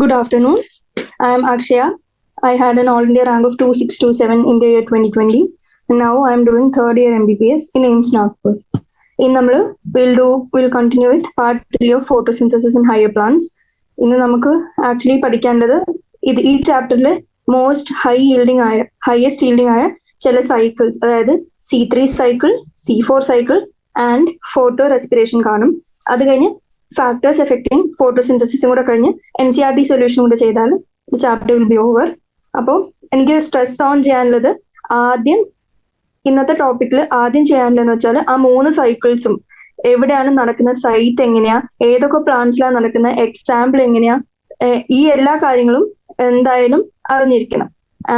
Good afternoon. I am Akshaya. I had an All India rank of 2627 in the year 2020. And now I am doing third year MBBS in AIMS Nagpur. In നമ്മൾ we'll continue with part 3 of photosynthesis in higher plants. ഇന്ന് നമുക്ക് actually പഠിക്കേണ്ടത് ഈ ചാപ്റ്ററിൽ highest yielding ആയ ചില cycles, അതായത് C3 cycle, C4 cycle and photo respiration കാണും. അത് കഴിഞ്ഞ് ഫാക്ടേഴ്സ് എഫക്റ്റിംഗ് ഫോട്ടോസിന്തസിസും കൂടെ കഴിഞ്ഞ് NCERT സൊല്യൂഷൻ കൂടെ ചെയ്താൽ the chapter will be over. അപ്പോൾ എനിക്ക് സ്ട്രെസ് ഓൺ ചെയ്യാനുള്ളത് ഇന്നത്തെ ടോപ്പിക്കിൽ ആദ്യം ചെയ്യാനുള്ളതെന്ന് വെച്ചാൽ ആ 3 സൈക്കിൾസും എവിടെയാണ് നടക്കുന്ന, സൈറ്റ് എങ്ങനെയാ, ഏതൊക്കെ പ്ലാന്റ്സിലാണ് നടക്കുന്ന, എക്സാമ്പിൾ എങ്ങനെയാ, ഈ എല്ലാ കാര്യങ്ങളും എന്തായാലും അറിഞ്ഞിരിക്കണം.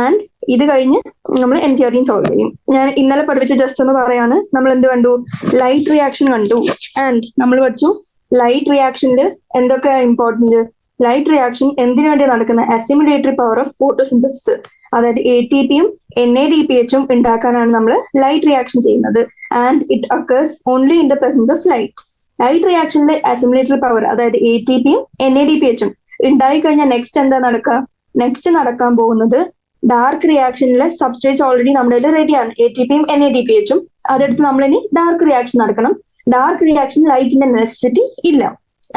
ആൻഡ് ഇത് കഴിഞ്ഞ് നമ്മൾ NCERT സോൾവ് ചെയ്യും. ഞാൻ ഇന്നലെ പഠിപ്പിച്ച ജസ്റ്റ് ഒന്ന് പറയാണ്. നമ്മൾ എന്ത് കണ്ടു? ലൈറ്റ് റിയാക്ഷൻ കണ്ടു. ആൻഡ് നമ്മൾ പഠിച്ചു ലൈറ്റ് റിയാക്ഷനിൽ എന്തൊക്കെ ഇമ്പോർട്ടന്റ്. ലൈറ്റ് റിയാക്ഷൻ എന്തിനു വേണ്ടി നടക്കുന്ന അസിമുലേറ്ററി പവർ ഓഫ് ഫോട്ടോസിന്തസിസ്, അതായത് ATPയും NADPHും ഉണ്ടാക്കാനാണ് നമ്മൾ ലൈറ്റ് റിയാക്ഷൻ ചെയ്യുന്നത്. And it occurs only in the presence of light. Light റിയാക്ഷനിലെ അസിമുലേറ്ററി പവർ, അതായത് ATPയും NADPHും ഉണ്ടായി കഴിഞ്ഞാൽ നെക്സ്റ്റ് എന്താ നടക്കുക? നെക്സ്റ്റ് നടക്കാൻ പോകുന്നത് ഡാർക്ക് റിയാക്ഷനിലെ സബ്സ്ട്രേറ്റ്സ് ഓൾറെഡി നമ്മുടെ റെഡിയാണ്, ATPയും NADPHും. അതെടുത്ത് നമ്മളിനി ഡാർക്ക് റിയാക്ഷൻ നടക്കണം. ഡാർക്ക് റിയാക്ഷൻ ലൈറ്റിന്റെ നെസസിറ്റി ഇല്ല.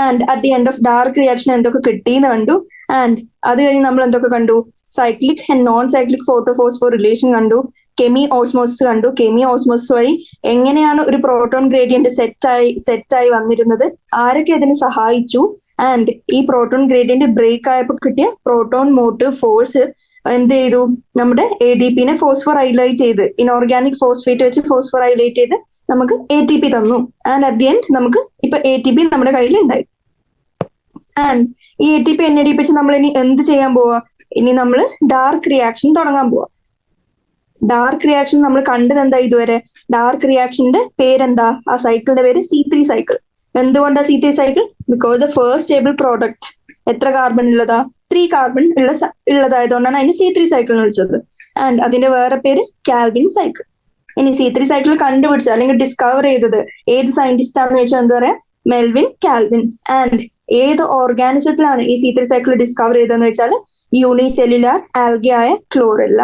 And at the end of dark reaction എന്തൊക്കെ കിട്ടിയെന്ന് കണ്ടു. ആൻഡ് അത് കഴിഞ്ഞ് നമ്മൾ എന്തൊക്കെ കണ്ടു? Cyclic and non cyclic photophosphorylation കണ്ടു. കെമി ഓസ്മോസിസ് കണ്ടു. കെമി ഓസ്മോസിസ് വഴി എങ്ങനെയാണ് ഒരു പ്രോട്ടോൺ ഗ്രേഡിയന്റ് സെറ്റായി വന്നിരുന്നത്, ആരൊക്കെ ഇതിന് സഹായിച്ചു. ആൻഡ് ഈ പ്രോട്ടോൺ ഗ്രേഡിയന്റ് ബ്രേക്ക് ആയപ്പോൾ കിട്ടിയ പ്രോട്ടോൺ മോട്ടീവ് ഫോഴ്സ് എന്ത് ചെയ്തു? നമ്മുടെ ADPനെ ഫോസ്ഫോറൈലേറ്റ് ചെയ്ത്, ഇൻഓർഗാനിക് ഫോസ്ഫേറ്റ് വെച്ച് ഫോസ്ഫോറൈലേറ്റ് ചെയ്ത് നമുക്ക് ATP തന്നു. ആൻഡ് അറ്റ് ദി എൻഡ് നമുക്ക് ഇപ്പൊ ATP നമ്മുടെ കയ്യിൽ ഉണ്ടായി. ആൻഡ് ഈ ATP NADP വെച്ച് നമ്മൾ ഇനി എന്ത് ചെയ്യാൻ പോവാ? ഇനി നമ്മൾ ഡാർക്ക് റിയാക്ഷൻ തുടങ്ങാൻ പോവാ. ഡാർക്ക് റിയാക്ഷൻ നമ്മൾ കണ്ടത് എന്താ ഇതുവരെ? ഡാർക്ക് റിയാക്ഷന്റെ പേരെന്താ? ആ സൈക്കിളിന്റെ പേര് C3 സൈക്കിൾ. എന്തുകൊണ്ടാ C3 cycle? Because the first stable product എത്ര കാർബൺ ഉള്ളതാ? 3 കാർബൺ ഉള്ളതായതുകൊണ്ടാണ് അതിന് C3 സൈക്കിൾ എന്ന് വിളിച്ചത്. ആൻഡ് അതിന്റെ വേറെ പേര് കാൽവിൻ സൈക്കിൾ. ഇനി C3 സൈക്കിൾ കണ്ടുപിടിച്ച അല്ലെങ്കിൽ ഡിസ്കവർ ചെയ്തത് ഏത് സയന്റിസ്റ്റ് ആണെന്ന് വെച്ചാൽ എന്താ പറയാ? Melvin Calvin. ആൻഡ് ഏത് ഓർഗാനിസത്തിലാണ് ഈ C3 സൈക്കിൾ ഡിസ്കവർ ചെയ്തതെന്ന് വെച്ചാൽ യൂണിസെല്ലുലാർ ആൽഗെ ആയ ക്ലോറെല്ല.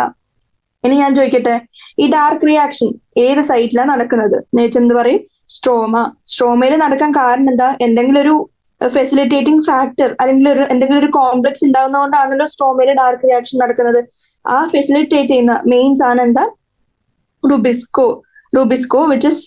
ഇനി ഞാൻ ചോദിക്കട്ടെ, ഈ ഡാർക്ക് റിയാക്ഷൻ ഏത് സൈറ്റിലാണ് നടക്കുന്നത് എന്ന് വെച്ചാൽ എന്ത് പറയും? സ്ട്രോമ. സ്ട്രോമയിൽ നടക്കാൻ കാരണം എന്താ? എന്തെങ്കിലും ഒരു ഫെസിലിറ്റേറ്റിംഗ് ഫാക്ടർ അല്ലെങ്കിൽ എന്തെങ്കിലും ഒരു കോംപ്ലക്സ് ഉണ്ടാകുന്നതുകൊണ്ടാണല്ലോ സ്ട്രോമയിൽ ഡാർക്ക് റിയാക്ഷൻ നടക്കുന്നത്. ആ ഫെസിലിറ്റേറ്റ് ചെയ്യുന്ന മെയിൻ സാധനം എന്താ? Rubisco, which is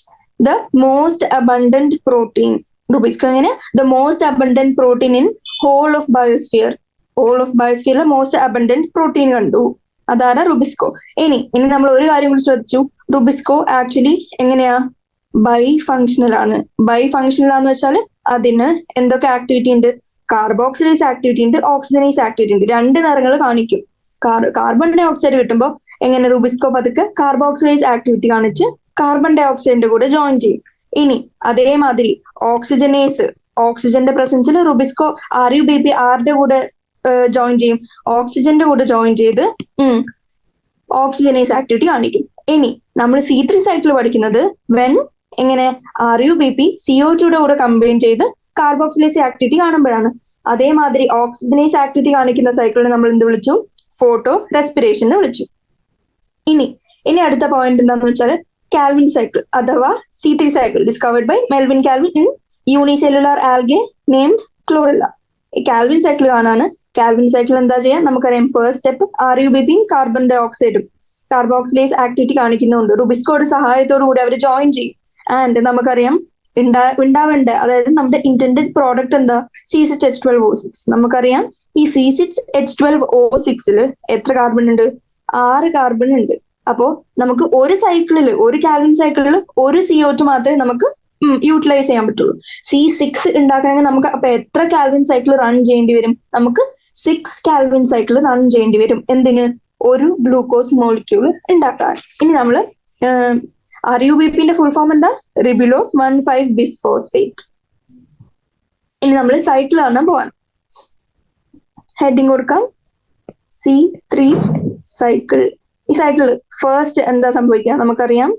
the most abundant protein. Rubisco എങ്ങനെ? The most abundant protein in whole of biosphere. Whole of biosphere most abundant protein കണ്ടു. അതാണ് റുബിസ്കോ. ഇനി നമ്മൾ ഒരു കാര്യം കൂടി ശ്രദ്ധിച്ചു. റുബിസ്കോ ആക്ച്വലി എങ്ങനെയാ? ബൈ ഫങ്ഷണൽ ആണ്. ബൈ ഫങ്ഷണൽ ആന്ന് വെച്ചാൽ അതിന് എന്തൊക്കെ ആക്ടിവിറ്റി ഉണ്ട്? കാർബോക്സിലേസ് ആക്ടിവിറ്റി ഉണ്ട്, ഓക്സിജനേസ് ആക്ടിവിറ്റി ഉണ്ട്. 2 നിറങ്ങൾ കാണിക്കും. കാർബൺ ഡൈ ഓക്സൈഡ് കിട്ടുമ്പോൾ എങ്ങനെ റുബിസ്കോ പതുക്കെ കാർബോക്സിലേസ് ആക്ടിവിറ്റി കാണിച്ച് കാർബൺ ഡൈ ഓക്സൈഡിന്റെ കൂടെ ജോയിൻ ചെയ്യും. ഇനി അതേമാതിരി ഓക്സിജനേസ്, ഓക്സിജന്റെ പ്രസൻസിൽ റുബിസ്കോ RUBP ആരുടെ കൂടെ ജോയിൻ ചെയ്യും? ഓക്സിജന്റെ കൂടെ ജോയിൻ ചെയ്ത് ഓക്സിജനേസ് ആക്ടിവിറ്റി കാണിക്കും. ഇനി നമ്മൾ C3 സൈക്കിൾ പഠിക്കുന്നത് എങ്ങനെ RUBP CO2യുടെ കൂടെ കമ്പൈൻ ചെയ്ത് കാർബോക്സിലേസ് ആക്ടിവിറ്റി കാണുമ്പോഴാണ്. അതേമാതിരി ഓക്സിജനേസ് ആക്ടിവിറ്റി കാണിക്കുന്ന സൈക്കിളിനെ നമ്മൾ എന്ത് വിളിച്ചു? ഫോട്ടോ റെസ്പിറേഷൻ എന്ന് വിളിച്ചു. ഇനി അടുത്ത പോയിന്റ് എന്താന്ന് വെച്ചാൽ കാൽവിൻ സൈക്കിൾ അഥവാ C3 cycle discovered by Melvin Calvin in unicellular algae named chlorella. ഈ കാൽവിൻ സൈക്കിൾ കാണാണ്. കാൽവിൻ സൈക്കിൾ എന്താ ചെയ്യാൻ നമുക്കറിയാം. ഫസ്റ്റ് സ്റ്റെപ്പ് RUBPയും കാർബൺ ഡൈ ഓക്സൈഡും കാർബോക്സിലേസ് ആക്ടിവിറ്റി കാണിക്കുന്നുണ്ട്. റുബിസ്കോയുടെ സഹായത്തോടു കൂടി അവർ ജോയിൻ ചെയ്യും. ആൻഡ് നമുക്കറിയാം ഉണ്ടാവേണ്ട, അതായത് നമ്മുടെ ഇന്റൻഡഡ് പ്രോഡക്റ്റ് എന്താ? C6H12O6. നമുക്കറിയാം ഈ C6H12O6 എത്ര കാർബൺ ഉണ്ട്? 6 കാർബൺ ഉണ്ട്. അപ്പോ നമുക്ക് ഒരു സൈക്കിളിൽ, ഒരു കാൽവിൻ സൈക്കിളിൽ ഒരു CO2 മാത്രമേ നമുക്ക് യൂട്ടിലൈസ് ചെയ്യാൻ പറ്റുള്ളൂ. C6 ഉണ്ടാക്കണമെങ്കിൽ നമുക്ക് അപ്പൊ എത്ര കാൽവിൻ സൈക്കിൾ റൺ ചെയ്യേണ്ടി വരും? നമുക്ക് 6 കാൽവിൻ സൈക്കിൾ റൺ ചെയ്യേണ്ടി വരും. എന്തിന്? ഒരു ഗ്ലൂക്കോസ് മോളിക്യൂൾ ഉണ്ടാക്കാൻ. ഇനി നമ്മള് RUBPന്റെ ഫുൾ ഫോം എന്താ? Ribulose 1,5 bisphosphate. ഇനി നമ്മൾ സൈക്കിൾ കാണാൻ പോവാണ്. ഹെഡിങ് കൊടുക്കാം, C3 സൈക്കിൾ. ഈ സൈക്കിൾ ഫസ്റ്റ് എന്താ സംഭവിക്കുക? നമുക്കറിയാം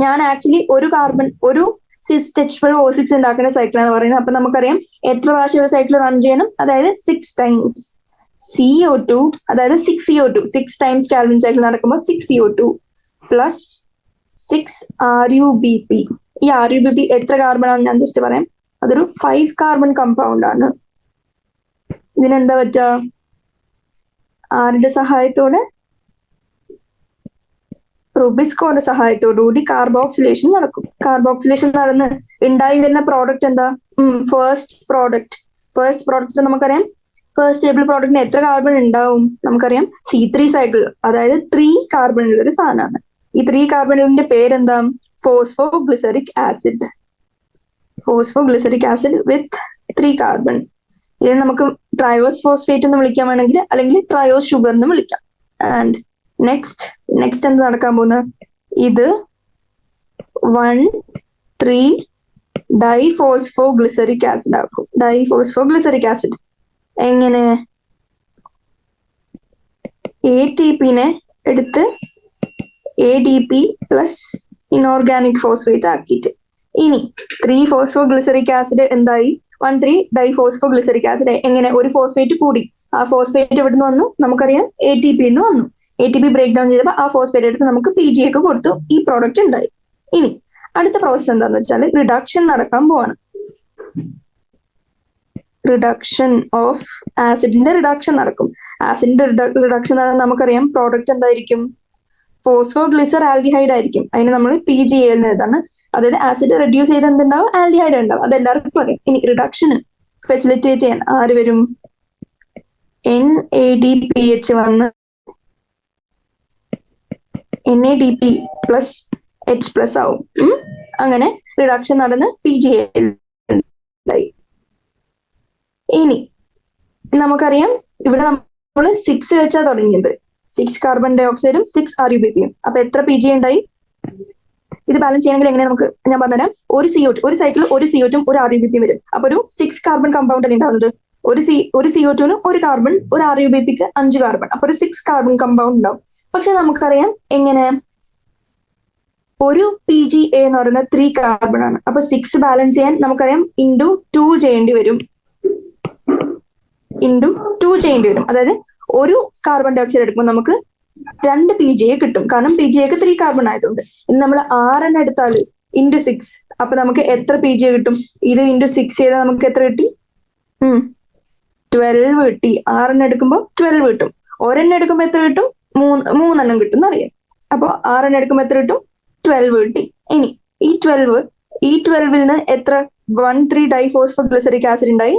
ഞാൻ ആക്ച്വലി ഒരു സിസ് H12O6 ഉണ്ടാക്കുന്ന സൈക്കിളാണ് പറയുന്നത്. അപ്പൊ നമുക്കറിയാം എത്ര പ്രാവശ്യം ഒരു സൈക്കിൾ റൺ ചെയ്യണം, അതായത് 6 ടൈംസ് CO2, അതായത് 6 CO2, 6 ടൈംസ് കാൽവിൻ സൈക്കിൾ നടക്കുമ്പോൾ 6 CO2 പ്ലസ് 6 RuBp. ഈ RuBp എത്ര കാർബൺ ആണെന്ന് ഞാൻ ജസ്റ്റ് പറയാം. അതൊരു 5 കാർബൺ കമ്പൗണ്ട് ആണ്. ഇതിനെന്താ പറ്റുക, ആരുടെ സഹായത്തോടെ, റുബിസ്കോയുടെ സഹായത്തോടുകൂടി കാർബോക്സിലേഷൻ നടക്കും. കാർബോക്സിലേഷൻ നടന്ന് ഉണ്ടായി വരുന്ന പ്രോഡക്റ്റ് എന്താ, ഫസ്റ്റ് പ്രോഡക്റ്റ് നമുക്കറിയാം. ഫസ്റ്റ് സ്റ്റേബിൾ പ്രോഡക്റ്റിന് എത്ര കാർബൺ ഉണ്ടാവും നമുക്കറിയാം, C3 സൈക്കിൾ, അതായത് 3 കാർബൺ ഉള്ള ഒരു സാധനമാണ്. ഈ 3 കാർബണിന്റെ പേരെന്താ, ഫോസ്ഫോഗ്ലിസറിക് ആസിഡ്. ഫോസ്ഫോഗ്ലിസറിക് ആസിഡ് വിത്ത് 3 കാർബൺ. ഇതിനെ നമുക്ക് ട്രയോസ് ഫോസ്ഫേറ്റ് എന്ന് വിളിക്കാൻ വേണമെങ്കിൽ, അല്ലെങ്കിൽ ട്രയോസ് ഷുഗർ എന്ന് വിളിക്കാം. ആൻഡ് നെക്സ്റ്റ് എന്ത് നടക്കാൻ പോകുന്നത്, ഇത് 1,3 ഡൈഫോസ്ഫോഗ്ലിസറിക് ആസിഡ് ആക്കും. ഡൈഫോസ്ഫോഗ്ലിസറിക് ആസിഡ് എങ്ങനെ, ATPനെ എടുത്ത് ADP പ്ലസ് ഇൻഓർഗാനിക് ഫോസ്ഫേറ്റ് ആക്കിയിട്ട്, ഇനി 3 ഫോസ്ഫോഗ്ലിസറിക് ആസിഡ് എന്തായി, 1,3 ഡൈഫോസ്ഫോഗ്ലിസറിക് ആസിഡ്. എങ്ങനെ, ഒരു ഫോസ്ഫേറ്റ് കൂടി, ആ ഫോസ്ഫേറ്റ് എവിടെ നിന്ന് വന്നു നമുക്കറിയാം, ATP എന്ന് വന്നു. ATP ബ്രേക്ക് ഡൗൺ ചെയ്തപ്പോൾ ആ ഫോസ്ഫേറ്റ് എടുത്ത് നമുക്ക് PG ഒക്കെ കൊടുത്തു, ഈ പ്രോഡക്റ്റ് ഉണ്ടായി. ഇനി അടുത്ത പ്രോസസ് എന്താന്ന് വെച്ചാൽ റിഡക്ഷൻ നടക്കാൻ പോവാണ്. റിഡക്ഷൻ ഓഫ് ആസിഡിന്റെ റിഡക്ഷൻ നടക്കും. ആസിഡിന്റെ റിഡക്ഷൻ നമുക്കറിയാം പ്രോഡക്റ്റ് എന്തായിരിക്കും, ഫോസ്ഫോഗ്ലിസർ ആൽഡിഹൈഡ് ആയിരിക്കും. അതിന് നമ്മൾ PGA എന്ന് എഴുതാണ്. അതായത് ആസിഡ് റെഡ്യൂസ് ചെയ്ത് എന്തുണ്ടാവും, ആൽഡിഹൈഡ് ഉണ്ടാവും. അതെല്ലാവർക്കും അറിയാം. ഇനി റിഡക്ഷന് ഫെസിലിറ്റേറ്റ് ചെയ്യാൻ ആര് വരും, NADPH വന്ന് NADP പ്ലസ് H+ ആവും. അങ്ങനെ റിഡക്ഷൻ നടന്ന് PGA ഉണ്ടായി. ഇനി നമുക്കറിയാം ഇവിടെ നമ്മൾ 6 വെച്ചാ തുടങ്ങിയത്, 6 കാർബൺ ഡൈ ഓക്സൈഡും 6 RuBpയും. അപ്പൊ എത്ര PGA ഉണ്ടായി, ഇത് ബാലൻസ് ചെയ്യണമെങ്കിൽ എങ്ങനെ നമുക്ക് ഞാൻ പറഞ്ഞുതരാം. ഒരു സൈക്കിൾ ഒരു CO2 ഒരു RuBpയും വരും. അപ്പൊ ഒരു 6 കാർബൺ കമ്പൗണ്ട് അല്ലേ ഉണ്ടാവുന്നത്. ഒരു CO2ന് ഒരു കാർബൺ, ഒരു RuBpക്ക് 5 കാർബൺ. അപ്പൊ ഒരു 6 കാർബൺ കമ്പൗണ്ട് ഉണ്ടാവും. പക്ഷെ നമുക്കറിയാം എങ്ങനെ, ഒരു PGA എന്ന് പറയുന്നത് 3 കാർബൺ ആണ്. അപ്പൊ 6 ബാലൻസ് ചെയ്യാൻ നമുക്കറിയാം *2 ചെയ്യേണ്ടി വരും. അതായത് ഒരു കാർബൺ ഡൈ ഓക്സൈഡ് എടുക്കുമ്പോൾ നമുക്ക് 2 PGA കിട്ടും. കാരണം PGAക്ക് 3 കാർബൺ ആയതുകൊണ്ട്. ഇനി നമ്മൾ 6 എടുത്താൽ *6, അപ്പൊ നമുക്ക് എത്ര PGA കിട്ടും, ഇത് *6 ചെയ്താൽ നമുക്ക് എത്ര കിട്ടി, 12 കിട്ടി. 6 എടുക്കുമ്പോൾ 12 കിട്ടും. ഒരെണ്ണം എടുക്കുമ്പോൾ എത്ര കിട്ടും, 3 കിട്ടും എന്നറിയാം. അപ്പൊ 6 എടുക്കുമ്പോൾ എത്ര കിട്ടും, 12 കിട്ടി. ഇനി ഈ 12ൽ നിന്ന് എത്ര 1,3 ഡൈഫോസ്ഫോഗ്ലിസറിക് ആസിഡ് ഉണ്ടായി,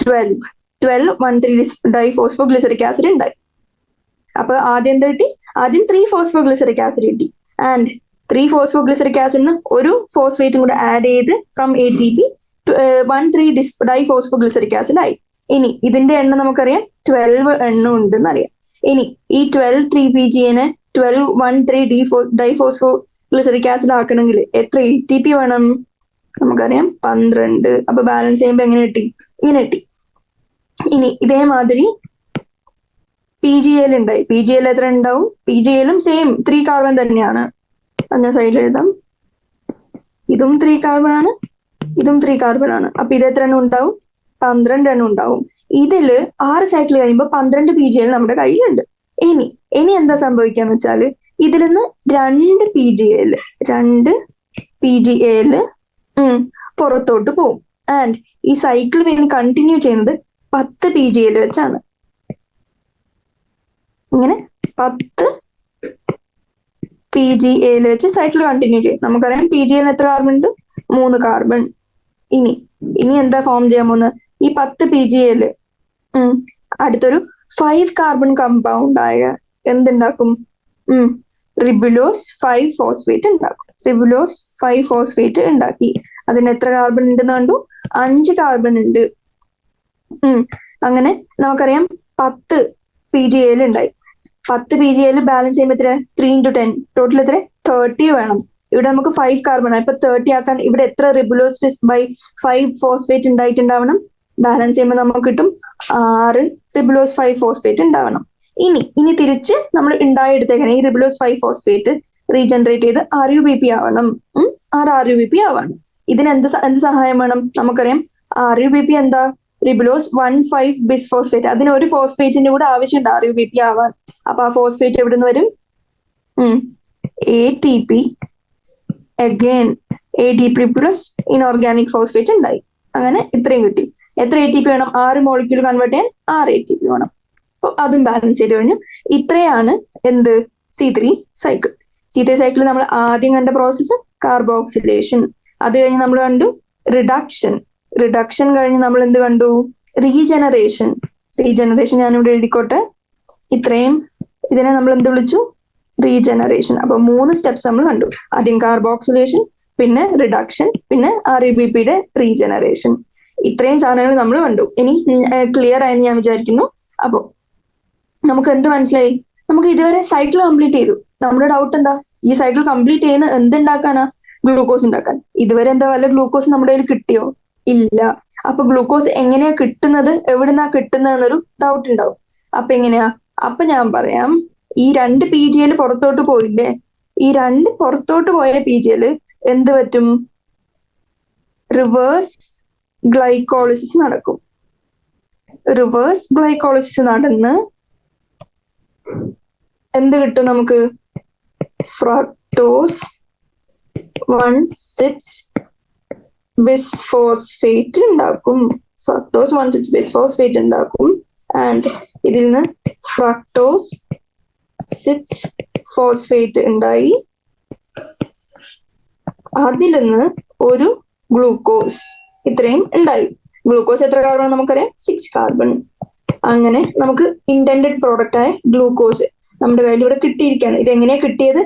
1,3 ഡൈഫോസ്ഫോഗ്ലിസറിക് ആസിഡ് ഉണ്ടായി. അപ്പൊ ആദ്യം എന്ത് കിട്ടി, ആദ്യം 3 ഫോസ്ഫോഗ്ലിസറിക് ആസിഡ് കിട്ടി. ആൻഡ് 3 ഫോസ്ഫോഗ്ലിസറിക് ആസിഡിന് ഒരു ഫോസ്ഫേറ്റും കൂടെ ആഡ് ചെയ്ത് ഫ്രം ATP 1,3 ഡൈഫോസ്ഫോഗ്ലിസറിക് ആസിഡ് ആയി. ഇനി ഇതിന്റെ എണ്ണം നമുക്കറിയാം 12 എണ്ണം ഉണ്ടെന്ന് അറിയാം. ഇനി ഈ 12 3PGA-നെ 1,3 ഡൈഫോസ്ഫോഗ്ലിസറിക് ആസിഡ് ആക്കണമെങ്കിൽ എത്ര ATP വേണം നമുക്കറിയാം, 12. അപ്പൊ ബാലൻസ് ചെയ്യുമ്പോൾ എങ്ങനെ കിട്ടി, ഇങ്ങനെ കിട്ടി. ഇനി ഇതേമാതിരി PGA ഉണ്ടായി. PGA എത്ര ഉണ്ടാവും, PGA-ലും സെയിം 3 കാർബൺ തന്നെയാണ്. ഞാൻ സൈഡിൽ എഴുതാം. ഇതും 3 കാർബൺ ആണ്, ഇതും 3 കാർബൺ ആണ്. അപ്പൊ ഇത് എത്ര എണ്ണം ഉണ്ടാവും, 12 എണ്ണം ഉണ്ടാവും. ഇതില് 6 സൈക്കിൾ കഴിയുമ്പോൾ 12 PGA നമ്മുടെ കയ്യിലുണ്ട്. ഇനി എന്താ സംഭവിക്കാന്ന് വെച്ചാല് ഇതിൽ നിന്ന് 2 PGA പുറത്തോട്ട് പോകും. ആൻഡ് ഈ സൈക്കിൾ പിന്നെ കണ്ടിന്യൂ ചെയ്യുന്നത് 10 PGA വെച്ചാണ്. ഇങ്ങനെ 10 PGA വെച്ച് സൈക്കിൾ കണ്ടിന്യൂ ചെയ്യും. നമുക്കറിയാം PGA എത്ര കാർബൺ ഉണ്ട്, 3 കാർബൺ. ഇനി എന്താ ഫോം ചെയ്യാൻ പോകുന്നത്, ഈ 10 PGA അടുത്തൊരു 5 കാർബൺ കമ്പൗണ്ട് ആയ എന്തുണ്ടാക്കും, റിബുലോസ് 5 ഫോസ്ഫേറ്റ് ഉണ്ടാക്കും. റിബുലോസ് 5 ഫോസ്ഫേറ്റ് ഉണ്ടാക്കി. അതിന് എത്ര കാർബൺ ഉണ്ടെന്ന് കണ്ടു, 5 കാർബൺ ഉണ്ട്. അങ്ങനെ നമുക്കറിയാം 10 PGA ഉണ്ടായി. 10 PGA ബാലൻസ് ചെയ്യുമ്പോൾ എത്ര, 3 × 10, ടോട്ടൽ എത്ര, 30 വേണം. ഇവിടെ നമുക്ക് 5 കാർബൺ ആണ്. ഇപ്പൊ 30 ആക്കാൻ ഇവിടെ എത്ര റിബുലോസ് 5 ഫോസ്ഫേറ്റ് ഉണ്ടായിട്ടുണ്ടാവണം, ബാലൻസ് ചെയ്യുമ്പോൾ നമുക്ക് കിട്ടും 6 റിബുലോസ് 5 ഫോസ്ഫേറ്റ് ഉണ്ടാവണം. ഇനി തിരിച്ച് നമ്മൾ ഉണ്ടായെടുത്തേക്കണം ഈ റിബുലോസ് 5 ഫോസ്ഫേറ്റ് റീജനറേറ്റ് ചെയ്ത് RUBP ആവണം. RUBP ആവണം. ഇതിന് എന്ത് സഹായം വേണം? നമുക്കറിയാം RUBP എന്താ? Ribulose 1,5 bisphosphate. അതിന് ഒരു ഫോസ്ഫേറ്റിന്റെ കൂടെ ആവശ്യമുണ്ട് RUBP ആവാൻ. അപ്പൊ ആ ഫോസ്ഫേറ്റ് എവിടെ നിന്ന് വരും? ATP again ATP plus inorganic phosphate ഉണ്ടായി. അങ്ങനെ ഇത്രയും കിട്ടി. എത്ര ATP വേണം? 6 മോളിക്യൂൾ കൺവേർട്ട് ചെയ്യാൻ 6 ATP വേണം. അപ്പൊ അതും ബാലൻസ് ചെയ്ത് കഴിഞ്ഞു. ഇത്രയാണ് എന്ത്? C3 cycle. C3 സൈക്കിൾ നമ്മൾ ആദ്യം കണ്ട പ്രോസസ്സ് കാർബോക്സിലേഷൻ. അത് കഴിഞ്ഞ് നമ്മൾ കണ്ടു റിഡക്ഷൻ. റിഡക്ഷൻ കഴിഞ്ഞ് നമ്മൾ എന്ത് കണ്ടു? റീജനറേഷൻ. റീജനറേഷൻ ഞാനിവിടെ എഴുതിക്കോട്ടെ. ഇത്രയും ഇതിനെ നമ്മൾ എന്ത് വിളിച്ചു? റീജനറേഷൻ. അപ്പൊ 3 സ്റ്റെപ്സ് നമ്മൾ കണ്ടു. ആദ്യം കാർബോക്സിലേഷൻ, പിന്നെ റിഡക്ഷൻ, പിന്നെ RUBPയുടെ റീജനറേഷൻ. ഇത്രയും സാധനങ്ങൾ നമ്മൾ കണ്ടു. ഇനി ക്ലിയർ ആയെന്ന് ഞാൻ വിചാരിക്കുന്നു. അപ്പോ നമുക്ക് എന്ത് മനസ്സിലായി? നമുക്ക് ഇതുവരെ സൈക്കിൾ കംപ്ലീറ്റ് ചെയ്തു. നമ്മുടെ ഡൗട്ട് എന്താ? ഈ സൈക്കിൾ കംപ്ലീറ്റ് ചെയ്യുന്ന എന്തുണ്ടാക്കാനാ? ഗ്ലൂക്കോസ് ഉണ്ടാക്കാൻ. ഇതുവരെ എന്താ വല്ല ഗ്ലൂക്കോസ് നമ്മുടെ കയ്യിൽ കിട്ടിയോ? ഇല്ല. അപ്പൊ ഗ്ലൂക്കോസ് എങ്ങനെയാ കിട്ടുന്നത്, എവിടുന്നാ കിട്ടുന്നത് എന്നൊരു ഡൗട്ട് ഉണ്ടാവും. അപ്പൊ എങ്ങനെയാ? അപ്പൊ ഞാൻ പറയാം, ഈ 2 PGL പുറത്തോട്ട് പോയില്ലേ? ഈ 2 പുറത്തോട്ട് പോയ PGL എന്ത് പറ്റും? റിവേഴ്സ് ഗ്ലൈക്കോളിസിസ് നടക്കും. റിവേഴ്സ് ഗ്ലൈക്കോളിസിസ് നടന്ന് എന്ത് കിട്ടും നമുക്ക്? ഫ്രക്ടോസ് 1,6 ബിസ്ഫോസ്ഫേറ്റ് ഉണ്ടാക്കും. ഫ്രക്ടോസ് 1,6 ബിസ്ഫോസ്ഫേറ്റ് ഉണ്ടാക്കും. ആൻഡ് ഇതിൽ നിന്ന് ഫ്രക്ടോസ് 6 ഫോസ്ഫേറ്റ് ഉണ്ടായി. അതിൽ നിന്ന് ഒരു ഗ്ലൂക്കോസ് ഇത്രയും ഉണ്ടായി. ഗ്ലൂക്കോസ് എത്ര കാർബൺ നമുക്കറിയാം? 6 കാർബൺ. അങ്ങനെ നമുക്ക് ഇന്റൻഡഡ് പ്രോഡക്റ്റ് ആയ ഗ്ലൂക്കോസ് നമ്മുടെ കയ്യിൽ ഇവിടെ കിട്ടിയിരിക്കുകയാണ്. ഇത് എങ്ങനെയാ കിട്ടിയത്?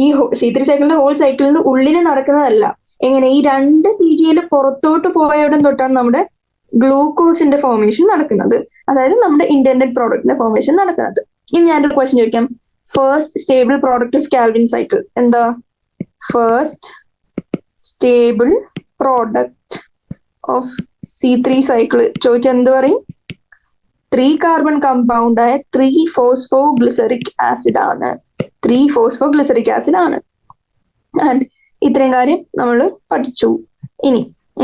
ഈ C3 സൈക്കിളിന്റെ ഹോൾ സൈക്കിളിന്റെ ഉള്ളിൽ നടക്കുന്നതല്ല. എങ്ങനെ? ഈ 2 PGL പുറത്തോട്ട് പോയവിടം തൊട്ടാണ് നമ്മുടെ ഗ്ലൂക്കോസിന്റെ ഫോർമേഷൻ നടക്കുന്നത്. അതായത് നമ്മുടെ ഇന്റൻഡഡ് പ്രോഡക്റ്റിന്റെ ഫോർമേഷൻ നടക്കുന്നത്. ഇനി ഞാനൊരു ക്വസ്റ്റ്യൻ ചോദിക്കാം. First stable product of Calvin cycle എന്താ? First stable product of C3 cycle ചോദിച്ചാൽ എന്ത് പറയും? 3 കാർബൺ കമ്പൗണ്ട് ആയ 3 ഫോസ്ഫോഗ്ലിസറിക് ആസിഡ് ആണ്. 3 ഫോസ്ഫോഗ്ലിസറിക് ആസിഡ് ആണ്. ആൻഡ് ഇത്രയും കാര്യം നമ്മൾ പഠിച്ചു. ഇനി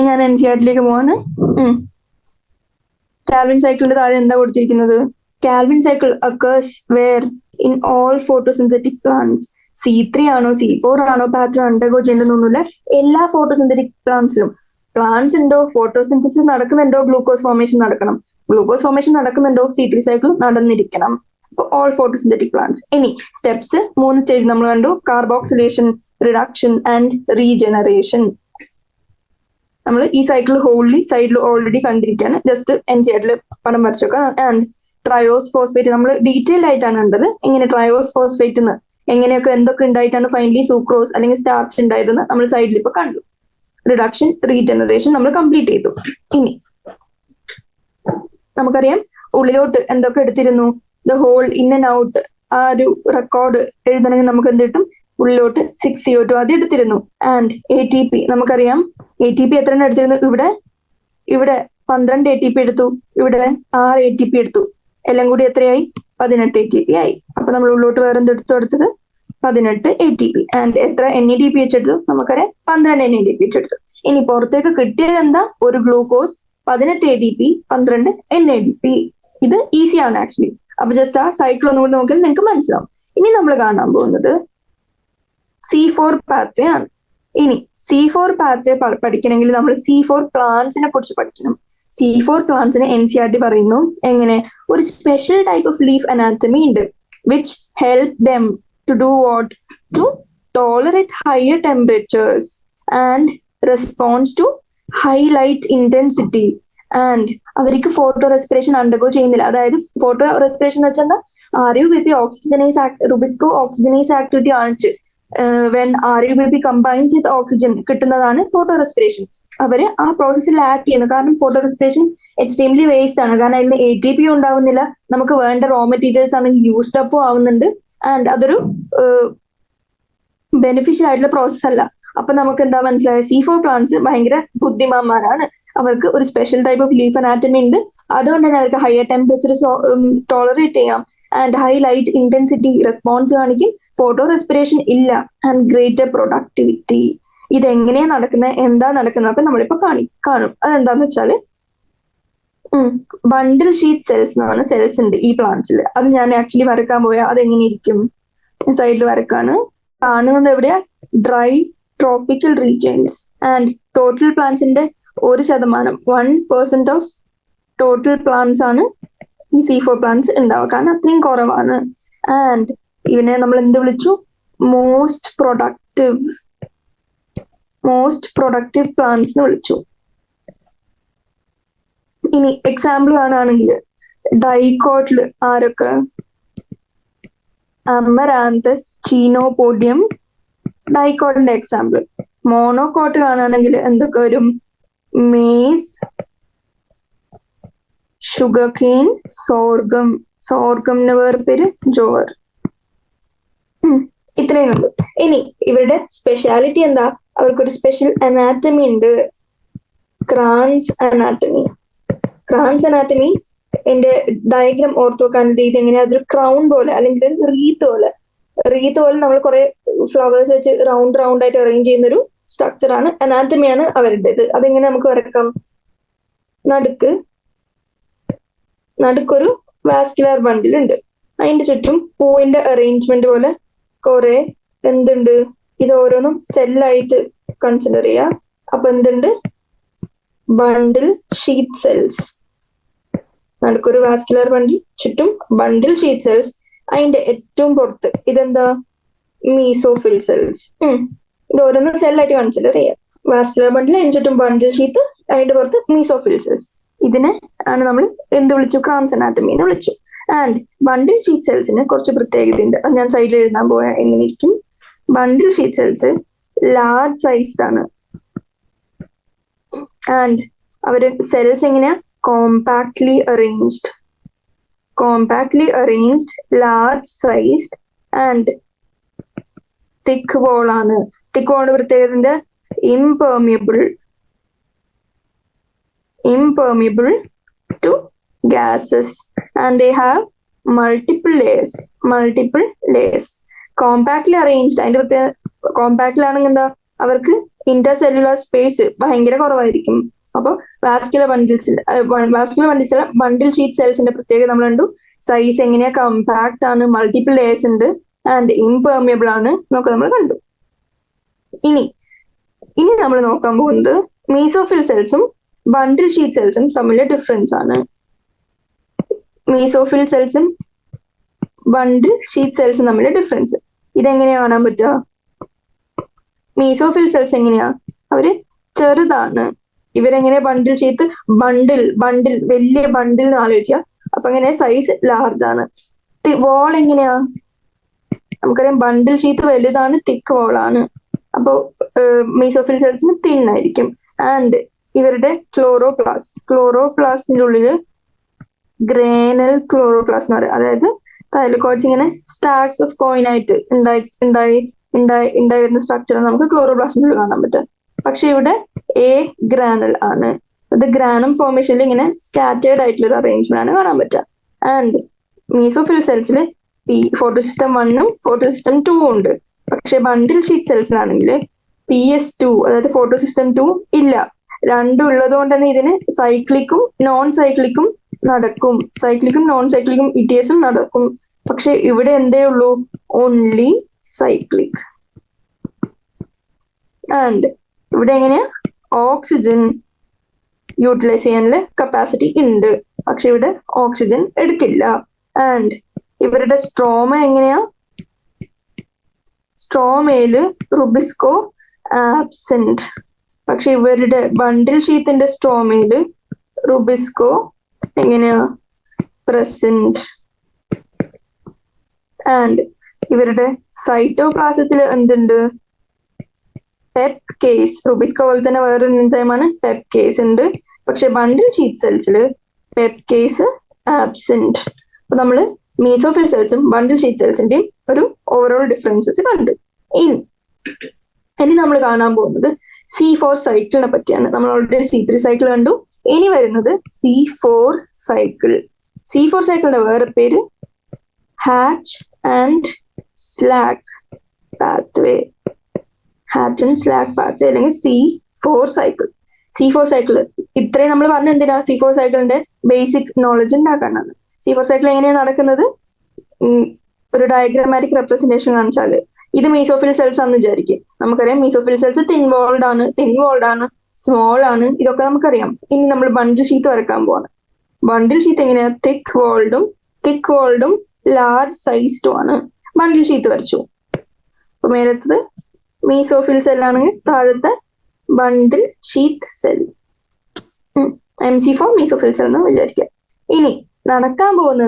ഞാൻ NCERT പോവാണ്. കാൽവിൻ സൈക്കിളിന്റെ താഴെ എന്താ കൊടുത്തിരിക്കുന്നത്? Calvin cycle occurs where in all photosynthetic plants. C3 ആണോ C4 ആണോ പാത്രം അണ്ടർഗോ ചെയ്യണമെന്നൊന്നുമില്ല. എല്ലാ ഫോട്ടോസിന്തറ്റിക് പ്ലാന്റ്സിലും പ്ലാന്റ്സ് ഉണ്ടോ, ഫോട്ടോസിന്തസിസ് നടക്കുന്നുണ്ടോ, ഗ്ലൂക്കോസ് ഫോർമേഷൻ നടക്കണം. ഗ്ലൂക്കോസ് ഫോർമേഷൻ നടക്കുന്നുണ്ടോ, C3 സൈക്കിൾ നടന്നിരിക്കണം. അപ്പൊ ഓൾ ഫോട്ടോസിന്തറ്റിക് പ്ലാന്റ്സ്. ഇനി സ്റ്റെപ്സ് 3 സ്റ്റേജ് നമ്മൾ കണ്ടു. Carboxylation, reduction and regeneration. നമ്മൾ ഈ സൈക്കിൾ ഹോൾലി സൈഡിൽ ഓൾറെഡി കണ്ടിരിക്കുകയാണ്. ജസ്റ്റ് NCERT പടം വരച്ചൊക്കെ. ആൻഡ് ട്രയോസ് ഫോസ്ഫേറ്റ് നമ്മൾ ഡീറ്റെയിൽഡ് ആയിട്ടാണ് കണ്ടത്. എങ്ങനെ ട്രയോസ് ഫോസ്ഫേറ്റ് എങ്ങനെയൊക്കെ എന്തൊക്കെ ഉണ്ടായിട്ടാണ് ഫൈനലി സൂക്രോസ് അല്ലെങ്കിൽ സ്റ്റാർച്ച് ഉണ്ടായതെന്ന് നമ്മൾ സൈഡിൽ ഇപ്പൊ കണ്ടു. റിഡക്ഷൻ, റീജനറേഷൻ നമ്മൾ കംപ്ലീറ്റ് ചെയ്തു. ഇനി നമുക്കറിയാം ഉള്ളിലോട്ട് എന്തൊക്കെ എടുത്തിരുന്നു? The whole in and out. ആ ഒരു റെക്കോർഡ് എഴുതണമെങ്കിൽ നമുക്ക് എന്ത് കിട്ടും? ഉള്ളിലോട്ട് 6 CO2 അത് എടുത്തിരുന്നു. ആൻഡ് ATP നമുക്കറിയാം. ATP എത്ര എണ്ണം എടുത്തിരുന്നു? ഇവിടെ 12 ATP എടുത്തു. ഇവിടെ 6 ATP എടുത്തു. എല്ലാം കൂടി എത്രയായി? 18 ATP ആയി. അപ്പൊ നമ്മൾ ഉള്ളോട്ട് വേറെ എന്തെടുത്തു? എടുത്തത് 18 ATP. ആൻഡ് എത്ര NADPH എടുത്തു? നമുക്കറിയാം 12 NADPH എടുത്തു. ഇനി പുറത്തേക്ക് കിട്ടിയത് എന്താ? ഒരു ഗ്ലൂക്കോസ്, 18 ATP, 12 NADP. ഇത് ഈസിയാണ് ആക്ച്വലി. അപ്പൊ ജസ്റ്റ് ആ സൈക്കിൾ ഒന്നും കൂടി നോക്കിയാൽ നിങ്ങൾക്ക് മനസ്സിലാവും. ഇനി നമ്മൾ കാണാൻ പോകുന്നത് C4 പാത്വേ ആണ്. ഇനി C4 പാത്വേ പഠിക്കണമെങ്കിൽ നമ്മൾ C4 പ്ലാന്റ്സിനെ കുറിച്ച് പഠിക്കണം. C4 പ്ലാന്റ്സിന് NCERT പറയുന്നു എങ്ങനെ? ഒരു special type of leaf anatomy ഉണ്ട് which help them to do what? To tolerate higher temperatures and response to high light intensity. And അവർക്ക് ഫോട്ടോ റെസ്പിറേഷൻ അണ്ടർഗോ ചെയ്യുന്നില്ല. അതായത് ഫോട്ടോ റെസ്പിറേഷൻ എന്ന് വെച്ചാൽ RUBP oxygenase rubisco oxygenase activity കാണിച്ച് when RUBP combines with oxygen കിട്ടുന്നതാണ് photorespiration. അവര് ആ പ്രോസസ്സിൽ ലാക്ക് ചെയ്യുന്നു. കാരണം ഫോട്ടോ റെസ്പിറേഷൻ എക്സ്ട്രീംലി വേസ്റ്റ് ആണ്. കാരണം അതിന് ATP ഉണ്ടാവുന്നില്ല. നമുക്ക് വേണ്ട റോ മെറ്റീരിയൽസ് ആണെങ്കിൽ യൂസ്ഡ് അപ്പും ആവുന്നുണ്ട്. ആൻഡ് അതൊരു ബെനിഫിഷ്യൽ ആയിട്ടുള്ള പ്രോസസ് അല്ല. അപ്പൊ നമുക്ക് എന്താ മനസ്സിലായത്? C4 പ്ലാന്റ്സ് ഭയങ്കര ബുദ്ധിമാന്മാരാണ്. അവർക്ക് ഒരു special type of leaf anatomy ഉണ്ട്. അതുകൊണ്ട് തന്നെ അവർക്ക് ഹയർ ടെമ്പറേച്ചർ ടോളറേറ്റ് ചെയ്യാം. And high light intensity response കാണിക്കും, ഫോട്ടോ റെസ്പിറേഷൻ ഇല്ല, ആൻഡ് ഗ്രേറ്റർ പ്രൊഡക്ടിവിറ്റി. ഇതെങ്ങനെയാ നടക്കുന്നത്, എന്താ നടക്കുന്നതൊക്കെ നമ്മളിപ്പോ കാണും. അതെന്താന്ന് വെച്ചാല് ബണ്ടിൽ ഷീറ്റ് സെൽസ് എന്നാണ് സെൽസ് ഉണ്ട് ഈ പ്ലാന്റ്സിൽ. അത് ഞാൻ ആക്ച്വലി വരക്കാൻ പോയാൽ അതെങ്ങനെ ഇരിക്കും, സൈഡിൽ വരക്കാണ്. കാണുന്നത് എവിടെയാ, dry tropical regions. And total പ്ലാന്റ്സിന്റെ 1% ഓഫ് ടോട്ടൽ പ്ലാന്റ്സ് ആണ് ഈ C4 പ്ലാന്റ്സ് ഉണ്ടാവുക, കാരണം അത്രയും കുറവാണ്. ആൻഡ് ഇവനെ നമ്മൾ എന്ത് വിളിച്ചു, മോസ്റ്റ് പ്രൊഡക്റ്റീവ് പ്ലാന്റ്സ് എന്ന് വിളിച്ചു. ഇനി എക്സാമ്പിൾ കാണുകയാണെങ്കിൽ ഡൈക്കോട്ടില് ആരൊക്കെ, അമരാന്തസ്, ചീനോപോഡിയം, ഡൈക്കോട്ടിന്റെ എക്സാമ്പിൾ. മോണോകോട്ട് കാണുകയാണെങ്കിൽ എന്തൊക്കെ വരും, മേസ്, ഷുഗർ കെയിൻ, സോർഗമിന് വേറെ പേര് ജോവർ. ഇത്രയും ഉണ്ട്. ഇനി ഇവരുടെ സ്പെഷ്യാലിറ്റി എന്താ, അവർക്കൊരു സ്പെഷ്യൽ അനാറ്റമി ഉണ്ട്, ക്രാൻസ് അനാറ്റമി. എന്റെ ഡയഗ്രാം ഓർത്ത് വെക്കാൻ രീതി എങ്ങനെയാ, അതൊരു ക്രൗൺ പോലെ അല്ലെങ്കിൽ റീത്ത് പോലെ നമ്മൾ കുറെ ഫ്ലവേഴ്സ് വെച്ച് റൗണ്ട് ആയിട്ട് അറേഞ്ച് ചെയ്യുന്ന ഒരു സ്ട്രക്ചർ ആണ്, അനാറ്റമിയാണ് അവരുടേത്. അതെങ്ങനെ നമുക്ക് വരക്കാം, നടുക്കൊരു വാസ്കുലർ ബണ്ടിൽ ഉണ്ട്, അതിന്റെ ചുറ്റും പൂവിന്റെ അറേഞ്ച്മെന്റ് പോലെ കുറെ എന്തുണ്ട്, ഇത് ഓരോന്നും സെല്ലായിട്ട് കൺസിഡർ ചെയ്യാം. അപ്പൊ എന്തുണ്ട്, ബണ്ടിൽ ഷീറ്റ് സെൽസ്, നടുക്കൊരു വാസ്കുലർ ബണ്ടിൽ, ചുറ്റും ബണ്ടിൽ ഷീറ്റ് സെൽസ്, അതിന്റെ ഏറ്റവും പുറത്ത് ഇതെന്താ, മീസോഫിൽ സെൽസ്. ഇത് ഓരോന്നും സെല്ലായിട്ട് കൺസിഡർ ചെയ്യാം. വാസ്കുലർ ബണ്ടിൽ, അതിന് ചുറ്റും ബണ്ടിൽ ഷീറ്റ്, അതിന്റെ പുറത്ത് മീസോഫിൽ സെൽസ്. ഇതിനെ ആണ് നമ്മൾ എന്ത് വിളിച്ചു, ക്രാൻസ് അനാറ്റമി എന്ന് വിളിച്ചു. ആൻഡ് ബണ്ടിൽ ഷീറ്റ് സെൽസിന് കുറച്ച് പ്രത്യേകത ഉണ്ട്, അത് ഞാൻ സൈഡിൽ എഴുതാൻ പോയാൽ എങ്ങനെ ഇരിക്കും. Bundle sheath cells large sized ആണ്. ആൻഡ് അവര് സെൽസ് എങ്ങനെയാ, compactly arranged, large sized and thick wall ആണ്. തിക്ക് വോളിന്റെ പ്രത്യേകത impermeable to gases and they have multiple layers. Compactly arranged, അതിന്റെ പ്രത്യേക കോമ്പാക്ട്ലി ആണെങ്കിൽ എന്താ, അവർക്ക് ഇന്റർസെല്ലുലാർ സ്പേസ് ഭയങ്കര കുറവായിരിക്കും. അപ്പൊ വാസ്കുലർ ബണ്ടിൽസിലെ ബണ്ടിൽ ഷീറ്റ് സെൽസിന്റെ പ്രത്യേകത നമ്മൾ കണ്ടു. സൈസ് എങ്ങനെയാ, കോമ്പാക്ട് ആണ്, മൾട്ടിപ്പിൾ ലേയേഴ്സ് ഉണ്ട്, ആൻഡ് ഇംപെർമിയബിൾ ആണ് എന്നൊക്കെ നമ്മൾ കണ്ടു. ഇനി നമ്മൾ നോക്കാൻ പോകുന്നത് മീസോഫിൽ സെൽസും ബണ്ടിൽ ഷീറ്റ് സെൽസും തമ്മിലെ ഡിഫറൻസ് ആണ്. മീസോഫിൽ സെൽസും ബണ്ടിൽ ഷീറ്റ് സെൽസും തമ്മിലെ ഡിഫറൻസ് ഇതെങ്ങനെയാ കാണാൻ പറ്റുക, മീസോഫിൽ സെൽസ് എങ്ങനെയാ, അവര് ചെറുതാണ്. ഇവരെങ്ങനെ ബണ്ടിൽ ഷീറ്റ്, ബണ്ടിൽ വലിയ ബണ്ടിൽ എന്ന് ആലോചിക്കുക, അപ്പൊ എങ്ങനെ സൈസ് ലാർജ് ആണ്. വോൾ എങ്ങനെയാ, നമുക്കറിയാം ബണ്ടിൽ ഷീറ്റ് വലുതാണ്, തിക്ക് വോൾ ആണ്. അപ്പോ മീസോഫിൽ സെൽസിന് തിൻ ആയിരിക്കും. ആൻഡ് ഇവരുടെ ക്ലോറോപ്ലാസ്റ്റിന്റെ ഉള്ളില് ഗ്രേനൽ ക്ലോറോപ്ലാസ്റ്റ് എന്ന് പറയും. അതായത് തൈലക്കോയിഡ്സ് ഇങ്ങനെ സ്റ്റാക്സ് ഓഫ് കോയിൻ ആയിട്ട് ഉണ്ടായി വരുന്ന സ്ട്രക്ചർ നമുക്ക് ക്ലോറോപ്ലാസ്റ്റിന്റെ ഉള്ളിൽ കാണാൻ പറ്റും. പക്ഷെ ഇവിടെ എ ഗ്രാനൽ ആണ്. അത് ഗ്രാനം ഫോർമേഷനിൽ ഇങ്ങനെ സ്കാറ്റേർഡ് ആയിട്ടുള്ള ഒരു അറേഞ്ച്മെന്റ് ആണ് കാണാൻ പറ്റുക. ആൻഡ് മീസോഫിൽ സെൽസിൽ ഫോട്ടോസിസ്റ്റം 1ഉം ഫോട്ടോസിസ്റ്റം 2ഉം ഉണ്ട്. പക്ഷെ ബണ്ടിൽ ഷീറ്റ് സെൽസിലാണെങ്കിൽ PS2 അതായത് ഫോട്ടോസിസ്റ്റം 2 ഇല്ല. രണ്ടും ഉള്ളത് കൊണ്ട് തന്നെ ഇതിന് സൈക്ലിക്കും നോൺ സൈക്ലിക്കും ഇറ്റിഎസും നടക്കും. പക്ഷെ ഇവിടെ എന്തേ ഉള്ളൂ, ഓൺലി സൈക്ലിക്. ആൻഡ് ഇവിടെ എങ്ങനെയാ, ഓക്സിജൻ യൂട്ടിലൈസ് ചെയ്യാനുള്ള കപ്പാസിറ്റി ഉണ്ട്, പക്ഷെ ഇവിടെ ഓക്സിജൻ എടുക്കില്ല. ആൻഡ് ഇവരുടെ സ്ട്രോമ എങ്ങനെയാ, സ്ട്രോമയില് റുബിസ്കോ ആബ്സെന്റ്. പക്ഷെ ഇവരുടെ ബണ്ടിൽ ഷീത്തിന്റെ സ്ട്രോമയില് റുബിസ്കോ എങ്ങനെയാ, പ്രസന്റ്. ആൻഡ് ഇവരുടെ സൈറ്റോപ്ലാസത്തിൽ എന്തുണ്ട്, പെപ് കേസ്. റുബിസ്കോ പോലെ തന്നെ വേറൊരു എൻസൈമാണ് പെപ് കേസ് ഉണ്ട്. പക്ഷെ ബണ്ടിൽ ഷീറ്റ് സെൽസിൽ പെപ് കേസ് ആബ്സെന്റ്. അപ്പൊ നമ്മള് മീസോഫിൽ സെൽസും ബണ്ടിൽ ഷീറ്റ് സെൽസിന്റെയും ഒരു ഓവറോൾ ഡിഫറൻസസ് കണ്ടു. ഇനി നമ്മൾ കാണാൻ പോകുന്നത് C4 സൈക്കിളിനെ പറ്റിയാണ്. നമ്മൾ ഓൾറെഡി C3 സൈക്കിൾ കണ്ടു. ഇനി വരുന്നത് C4 സൈക്കിൾ. C4 സൈക്കിളിന്റെ വേറെ പേര് hatch and slack pathway. hatch and slack pathway അല്ലെങ്കിൽ C4 cycle. C4 cycle ഇത്രയും നമ്മൾ പറഞ്ഞ എന്തിനാ? C4 സൈക്കിളിന്റെ ബേസിക് നോളജ് ഉണ്ടാക്കാനാണ്. C4 സൈക്കിൾ എങ്ങനെയാണ് നടക്കുന്നത്? ഒരു ഡയഗ്രാമാറ്റിക് റെപ്രസെന്റേഷൻ കാണിച്ചാല് ഇത് മീസോഫിൽ സെൽസ് ആണെന്ന് വിചാരിക്കും. നമുക്കറിയാം മീസോഫിൽ സെൽസ് തിൻ വോൾഡ് ആണ്, സ്മോൾ ആണ്, ഇതൊക്കെ നമുക്കറിയാം. ഇനി നമ്മൾ ബണ്ടിൽ ഷീറ്റ് വരക്കാൻ പോവാണ്. ബണ്ടിൽ ഷീറ്റ് എങ്ങനെയാ? തിക്ക് വോൾഡും ലാർജ് സൈസ്ഡും ആണ്. ബണ്ടിൽ ഷീറ്റ് വരച്ചു. അപ്പൊ മേലത്തത് മീസോഫിൽ സെൽ ആണെങ്കിൽ താഴത്തെ bundle sheath cell. MC4 mesophyll cell എന്ന് വിചാരിക്കാം. ഇനി നടക്കാൻ പോകുന്ന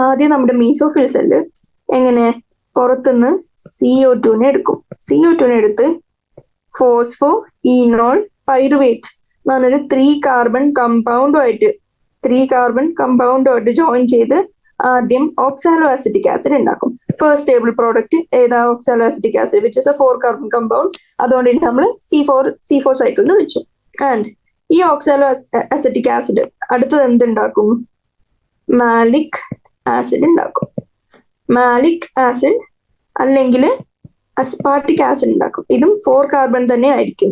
ആദ്യം നമ്മുടെ മീസോഫിൽ സെല്ല് എങ്ങനെ പുറത്തുനിന്ന് CO2 എടുക്കും. CO2 എടുത്ത് ഫോസ്ഫോ ഈനോൾ പൈറുവേറ്റ് എന്ന് പറഞ്ഞൊരു 3 കാർബൺ കമ്പൗണ്ടുമായിട്ട് ജോയിൻ ചെയ്ത് ആദ്യം ഓക്സാലോ അസിറ്റിക് ആസിഡ് ഉണ്ടാക്കും. ഫസ്റ്റ് സ്റ്റേബിൾ പ്രോഡക്റ്റ് ഏതാ? Oxalo acetic acid which is A 4 carbon compound. അതുകൊണ്ട് നമ്മൾ C4 സൈക്കിൾ എന്ന് വിളിച്ചു. ആൻഡ് ഈ ഓക്സാലോ അസിറ്റിക് ആസിഡ് അടുത്തത് എന്തുണ്ടാക്കും? മാലിക് ആസിഡ് ഉണ്ടാക്കും. മാലിക് ആസിഡ് അല്ലെങ്കിൽ അസ്പാർട്ടിക് ആസിഡ് ഉണ്ടാക്കും. ഇതും 4 കാർബൺ തന്നെ ആയിരിക്കും.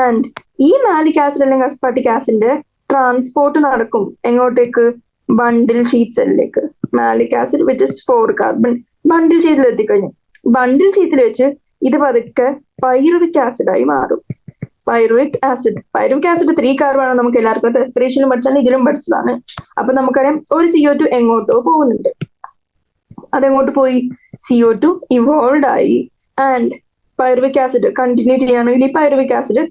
ആൻഡ് ഈ മാലിക് ആസിഡ് അല്ലെങ്കിൽ അസ്പാർട്ടിക് ആസിഡിന്റെ ട്രാൻസ്പോർട്ട് നടക്കും എങ്ങോട്ടേക്ക്? ബണ്ടിൽ ഷീറ്റ് സെല്ലിലേക്ക്. Malic acid which is 4 carbon bundle ഷീറ്റിൽ എത്തിക്കഴിഞ്ഞു. ബണ്ടിൽ ഷീറ്റിൽ വെച്ച് ഇത് പതുക്കെ പൈറുവിക് ആസിഡായി മാറും. പൈറുവിക് ആസിഡ് 3 കാർബൺ ആണ്. നമുക്ക് എല്ലാവർക്കും റെസ്പിറേഷനിലും പഠിച്ചാണ്, ഇതിലും പഠിച്ചതാണ്. അപ്പൊ നമുക്കറിയാം ഒരു CO2 എങ്ങോട്ടോ പോകുന്നുണ്ട്. അതെങ്ങോട്ട് പോയി? CO2 ഇവോൾവ് ആയി. ആൻഡ് പൈറുവിക് ആസിഡ് കണ്ടിന്യൂ ചെയ്യുകയാണെങ്കിൽ ഈ പൈറുവിക് ആസിഡ്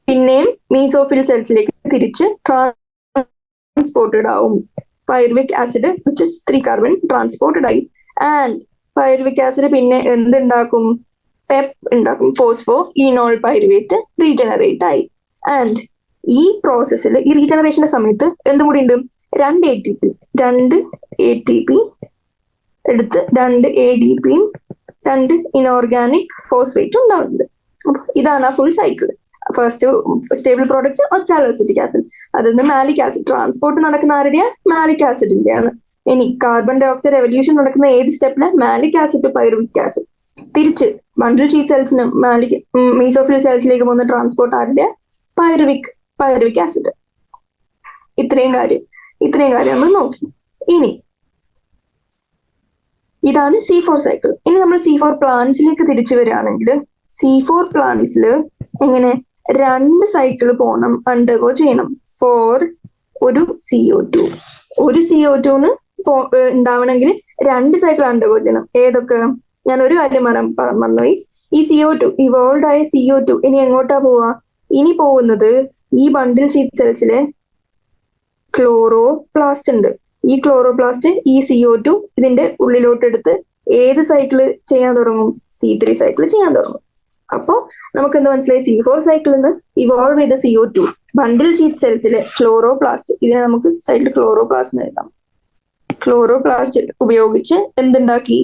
പിന്നെയും മീസോഫിൽ സെൽസിലേക്ക് തിരിച്ച് ട്രാൻസ്പോർട്ടഡ് ആവും. Pyruvic acid which is 3 carbon transported ആയി. ആൻഡ് പൈറുവിക് ആസിഡ് പിന്നെ എന്തുണ്ടാക്കും? പെപ്പ് ഉണ്ടാക്കും. ഫോസ്ഫോ ഈനോൾ പൈറുവേറ്റ് റീജനറേറ്റ് ആയി. ആൻഡ് ഈ പ്രോസസ്സിൽ ഈ റീജനറേഷന്റെ സമയത്ത് എന്തും കൂടി ഉണ്ട്? 2 ATP എടുത്ത് 2 ADPയും 2 ഇനോർഗാനിക് ഫോസ്ഫേറ്റും ഉണ്ടാവുന്നത്. അപ്പൊ ഇതാണ് ആ full cycle. First stable product oxalo acetic acid, അതിൽ മാലിക് ആസിഡ് ട്രാൻസ്പോർട്ട് നടക്കുന്ന ആരുടെയാ? മാലിക് ആസിഡിന്റെയാണ്. ഇനി കാർബൺ ഡൈ ഓക്സൈഡ് റെവല്യൂഷൻ നടക്കുന്ന ഏത് സ്റ്റെപ്പില്? Malic acid to pyruvic acid. തിരിച്ച് ബണ്ടിൽ ഷീറ്റ് സെൽസിന് മീസോഫിൽ സെൽസിലേക്ക് പോകുന്ന ട്രാൻസ്പോർട്ട് ആരുടെ? Pyruvic acid. ഇത്രയും കാര്യം നമ്മൾ നോക്കി. ഇനി ഇതാണ് C4 സൈക്കിൾ. ഇനി നമ്മൾ C4 പ്ലാന്റ്സിലേക്ക് തിരിച്ചു വരികയാണെങ്കിൽ C4 പ്ലാന്റ്സിൽ എങ്ങനെ 2 സൈക്കിൾ പോകണം, അണ്ടർഗോ ചെയ്യണം ഫോർ ഒരു CO2 ഉണ്ടാവണമെങ്കിൽ 2 സൈക്കിൾ അണ്ടർഗോ ചെയ്യണം. ഏതൊക്കെ? ഞാൻ ഒരു കാര്യം മറന്നുപോയി. ഈ CO2 ഇവോൾവ് ആയ CO2 ഇനി എങ്ങോട്ടാ പോവാ? ഇനി പോകുന്നത് ഈ ബണ്ടിൽ ഷീറ്റ് സെൽസിലെ ക്ലോറോപ്ലാസ്റ്റ് ഉണ്ട്. ഈ ക്ലോറോപ്ലാസ്റ്റ് ഈ CO2 ഇതിന്റെ ഉള്ളിലോട്ട് എടുത്ത് ഏത് സൈക്കിള് ചെയ്യാൻ തുടങ്ങും? C3 സൈക്കിൾ ചെയ്യാൻ തുടങ്ങും. അപ്പോ നമുക്ക് എന്ത് മനസ്സിലായി? C4 സൈക്കിളിൽ നിന്ന് ഇവോൾവ് ചെയ്ത CO2 ബണ്ടിൽ ഷീറ്റ് സെൽസിലെ ക്ലോറോപ്ലാസ്റ്റ്, ഇതിനെ നമുക്ക് സൈഡിൽ ക്ലോറോപ്ലാസ്റ്റ് എഴുതാം. ക്ലോറോപ്ലാസ്റ്റ് ഉപയോഗിച്ച് എന്തുണ്ടാക്കി?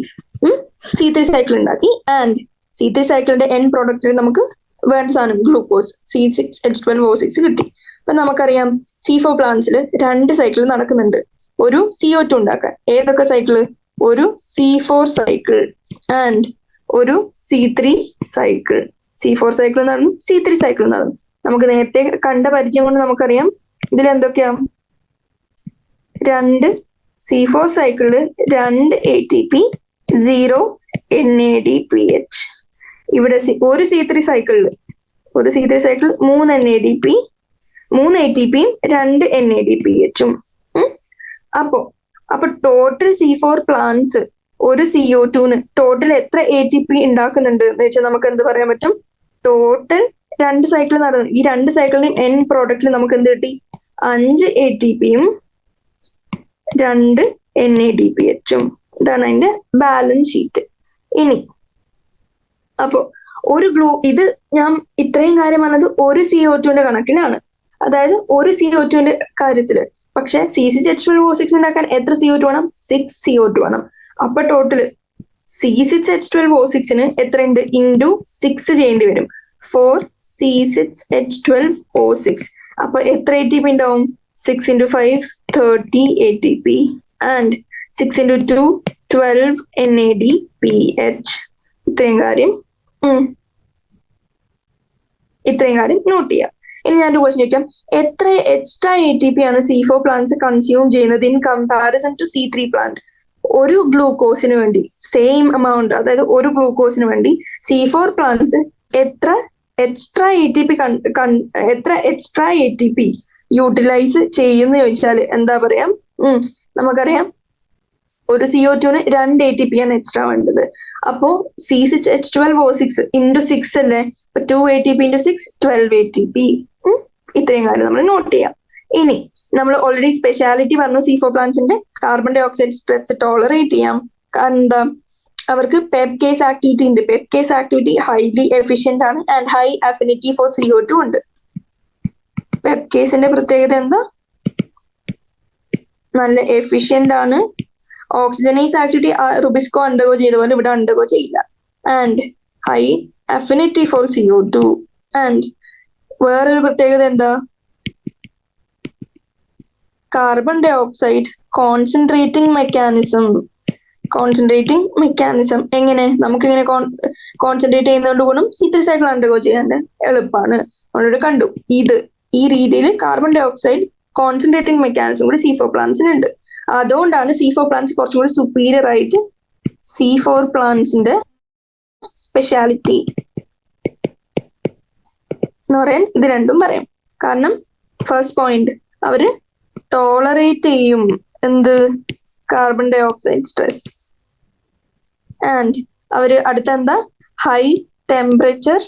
C3 സൈക്കിൾ ഉണ്ടാക്കി. ആൻഡ് C3 സൈക്കിളിന്റെ എൻ പ്രോഡക്റ്റിൽ നമുക്ക് വേണ്ട സാധനം ഗ്ലൂക്കോസ് C6H12O6 കിട്ടി. അപ്പൊ നമുക്കറിയാം C4 പ്ലാന്റ്സിൽ 2 സൈക്കിൾ നടക്കുന്നുണ്ട് ഒരു CO2 ഉണ്ടാക്കാൻ. ഏതൊക്കെ സൈക്കിള്? ഒരു C4 സൈക്കിൾ ആൻഡ് ഒരു C3 സൈക്കിൾ. C4 സൈക്കിൾ നടന്നു, C3 സൈക്കിൾ നടന്നു. നമുക്ക് നേരത്തെ കണ്ട പരിചയം കൊണ്ട് നമുക്കറിയാം ഇതിൽ എന്തൊക്കെയാ? 2 C4 സൈക്കിളില് 2 ATP 0 NADPH. ഇവിടെ ഒരു C3 സൈക്കിൾ 3 NADP 3 ATPയും 2 NADPHും. അപ്പൊ ടോട്ടൽ C4 പ്ലാന്റ്സ് ഒരു CO2 ടോട്ടൽ എത്ര ATP ഉണ്ടാക്കുന്നുണ്ട് എന്ന് വെച്ചാൽ നമുക്ക് എന്ത് പറയാൻ പറ്റും? ടോട്ടൽ 2 സൈക്കിൾ നടന്നു. ഈ 2 സൈക്കിളിന്റെയും എൻ പ്രോഡക്റ്റിൽ നമുക്ക് എന്ത് കിട്ടി? 5 ATPയും 2 NADPHും. ഇതാണ് അതിന്റെ ബാലൻസ് ഷീറ്റ്. ഇനി അപ്പോ ഇത് ഞാൻ ഇത്രയും കാര്യം പറഞ്ഞത് ഒരു CO2 കണക്കിനാണ്, അതായത് ഒരു CO2 കാര്യത്തില്. പക്ഷെ C6H12O6 ഉണ്ടാക്കാൻ എത്ര CO2 വേണം? 6 CO2 വേണം. അപ്പൊ ടോട്ടല് C6H12O6 എത്രയുണ്ട്? ഇൻറ്റു 6 ചെയ്യേണ്ടി വരും. 4 C6H12O6. അപ്പൊ എത്ര ATP ഉണ്ടാവും? 6 × 5 30 ATP. And 6 × 2 12 NADPH. ഇത്രയും കാര്യം നോട്ട് ചെയ്യാം. ഇനി ഞാൻ ഒരു ക്വസ്റ്റ്യൻ ചോദിക്കാം, എത്ര എക്സ്ട്രാ ATP ആണ് C4 പ്ലാന്റ്സ് കൺസ്യൂം ചെയ്യുന്നത് in comparison to C3 plant? ഒരു ഗ്ലൂക്കോസിന് വേണ്ടി സെയിം എമൗണ്ട്, അതായത് ഒരു ഗ്ലൂക്കോസിന് വേണ്ടി C4 പ്ലാന്റ്സ് എത്ര എക്സ്ട്രാ ATP യൂട്ടിലൈസ് ചെയ്യുന്ന ചോദിച്ചാൽ എന്താ പറയാം? നമുക്കറിയാം ഒരു CO2 2 ATP ആണ് എക്സ്ട്രാ വേണ്ടത്. അപ്പോ C6H12O6 × 6 അല്ലേ, 2 ATP × 6 12 ATP. ഇത്രയും കാര്യം നമ്മൾ നോട്ട് ചെയ്യാം. ഇനി നമ്മൾ ഓൾറെഡി സ്പെഷ്യാലിറ്റി പറഞ്ഞു C4 പ്ലാന്റ്സിന്റെ, carbon dioxide stress tolerate ചെയ്യാം. കാരണം എന്താ, അവർക്ക് പെപ്കേസ് ആക്ടിവിറ്റി ഉണ്ട്. പെപ്കേസ് ആക്ടിവിറ്റി ഹൈലി എഫിഷ്യന്റ് ആണ് and high affinity for CO2 ഉണ്ട്. പെപ്കേസിന്റെ പ്രത്യേകത എന്താ? നല്ല എഫിഷ്യന്റ് ആണ്. ഓക്സിജനൈസ് ആക്ടിവിറ്റി റുബിസ്കോ അണ്ടർഗോ ചെയ്ത പോലെ ഇവിടെ അണ്ടർഗോ ചെയ്യില്ല. And high affinity for CO2. And വേറൊരു പ്രത്യേകത എന്താ? Carbon dioxide concentrating mechanism എങ്ങനെ നമുക്കിങ്ങനെ കോൺസെൻട്രേറ്റ് ചെയ്യുന്നതുകൊണ്ട് ഗുണം C3 സൈക്കിൾ അണ്ടർഗോ ചെയ്യാൻ എളുപ്പമാണ്. നമ്മളിവിടെ കണ്ടു. ഈ രീതിയിൽ carbon dioxide concentrating mechanism കൂടി C4 പ്ലാന്റ്സിനുണ്ട്. അതുകൊണ്ടാണ് C4 പ്ലാന്റ്സ് കുറച്ചും കൂടി സുപ്പീരിയർ ആയിട്ട് C4 പ്ലാന്റ്സിന്റെ സ്പെഷ്യാലിറ്റി എന്ന് പറയാൻ ഇത് രണ്ടും പറയാം. കാരണം ഫസ്റ്റ് പോയിന്റ്, അവര് ടോളറേറ്റ് ചെയ്യും എന്ത്? Carbon dioxide stress. And അവര് അടുത്ത എന്താ? ഹൈ ടെമ്പറേച്ചർ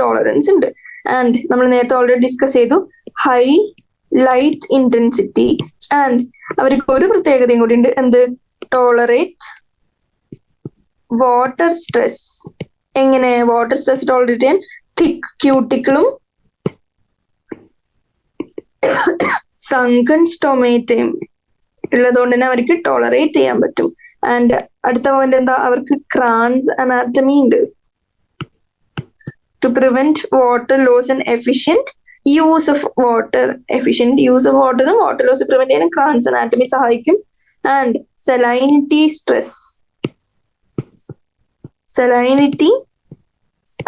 ടോളറൻസ് ഉണ്ട്. ആൻഡ് നമ്മൾ നേരത്തെ ഓൾറെഡി ഡിസ്കസ് ചെയ്തു, ഹൈ ലൈറ്റ് ഇന്റൻസിറ്റി. ആൻഡ് അവർക്ക് ഒരു പ്രത്യേകതയും കൂടി ഉണ്ട്, എന്ത്? Tolerate water stress. എങ്ങനെ വാട്ടർ സ്ട്രെസ് ടോളറേറ്റ് ചെയ്യാൻ? തിക്ക് ക്യൂട്ടിക്കിളും സങ്കൺ സ്റ്റൊമേറ്റയും ഉള്ളതുകൊണ്ട് തന്നെ അവർക്ക് ടോളറേറ്റ് ചെയ്യാൻ പറ്റും. ആൻഡ് അടുത്ത പോയിന്റ് എന്താ? അവർക്ക് ക്രാൻസ് അനാറ്റമി ഉണ്ട്. To prevent water loss and efficient use of വാട്ടറും വാട്ടർ ലോസ് പ്രിവെന്റ് ചെയ്യാൻ ക്രാൻസ് അനാറ്റമി സഹായിക്കും. ആൻഡ് സെലൈനിറ്റി,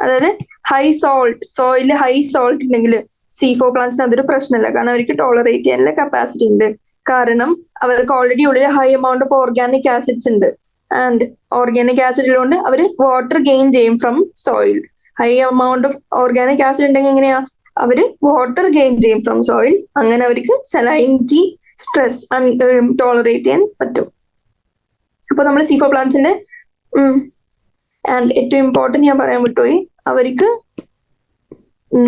അതായത് ഹൈ സോൾട്ട്, സോയില് ഹൈ സോൾട്ട് ഉണ്ടെങ്കിൽ C4 പ്ലാന്റ്സിന് അതൊരു പ്രശ്നമല്ല. കാരണം അവർക്ക് ടോളറേറ്റ് ചെയ്യാനുള്ള കപ്പാസിറ്റി ഉണ്ട്. കാരണം അവർക്ക് ഓൾറെഡി ഉള്ളിൽ high amount of organic acids ഉണ്ട്. ആൻഡ് ഓർഗാനിക് ആസിഡ് ഉള്ളതുകൊണ്ട് അവർ വാട്ടർ ഗെയിൻ ചെയ്യും from soil. High amount of organic acid ഉണ്ടെങ്കിൽ എങ്ങനെയാ? അവര് വാട്ടർ ഗെയിൻ ചെയ്യും ഫ്രം സോയിൽ. അങ്ങനെ അവർക്ക് സെലൈനിറ്റി, സ്ട്രെസ് ടോളറേറ്റ് ചെയ്യാൻ പറ്റും. അപ്പൊ നമ്മൾ C4 പ്ലാന്റ്സിന്റെ ആൻഡ് ഏറ്റവും ഇമ്പോർട്ടന്റ് ഞാൻ പറയാൻ വിട്ടുപോയി, അവർക്ക്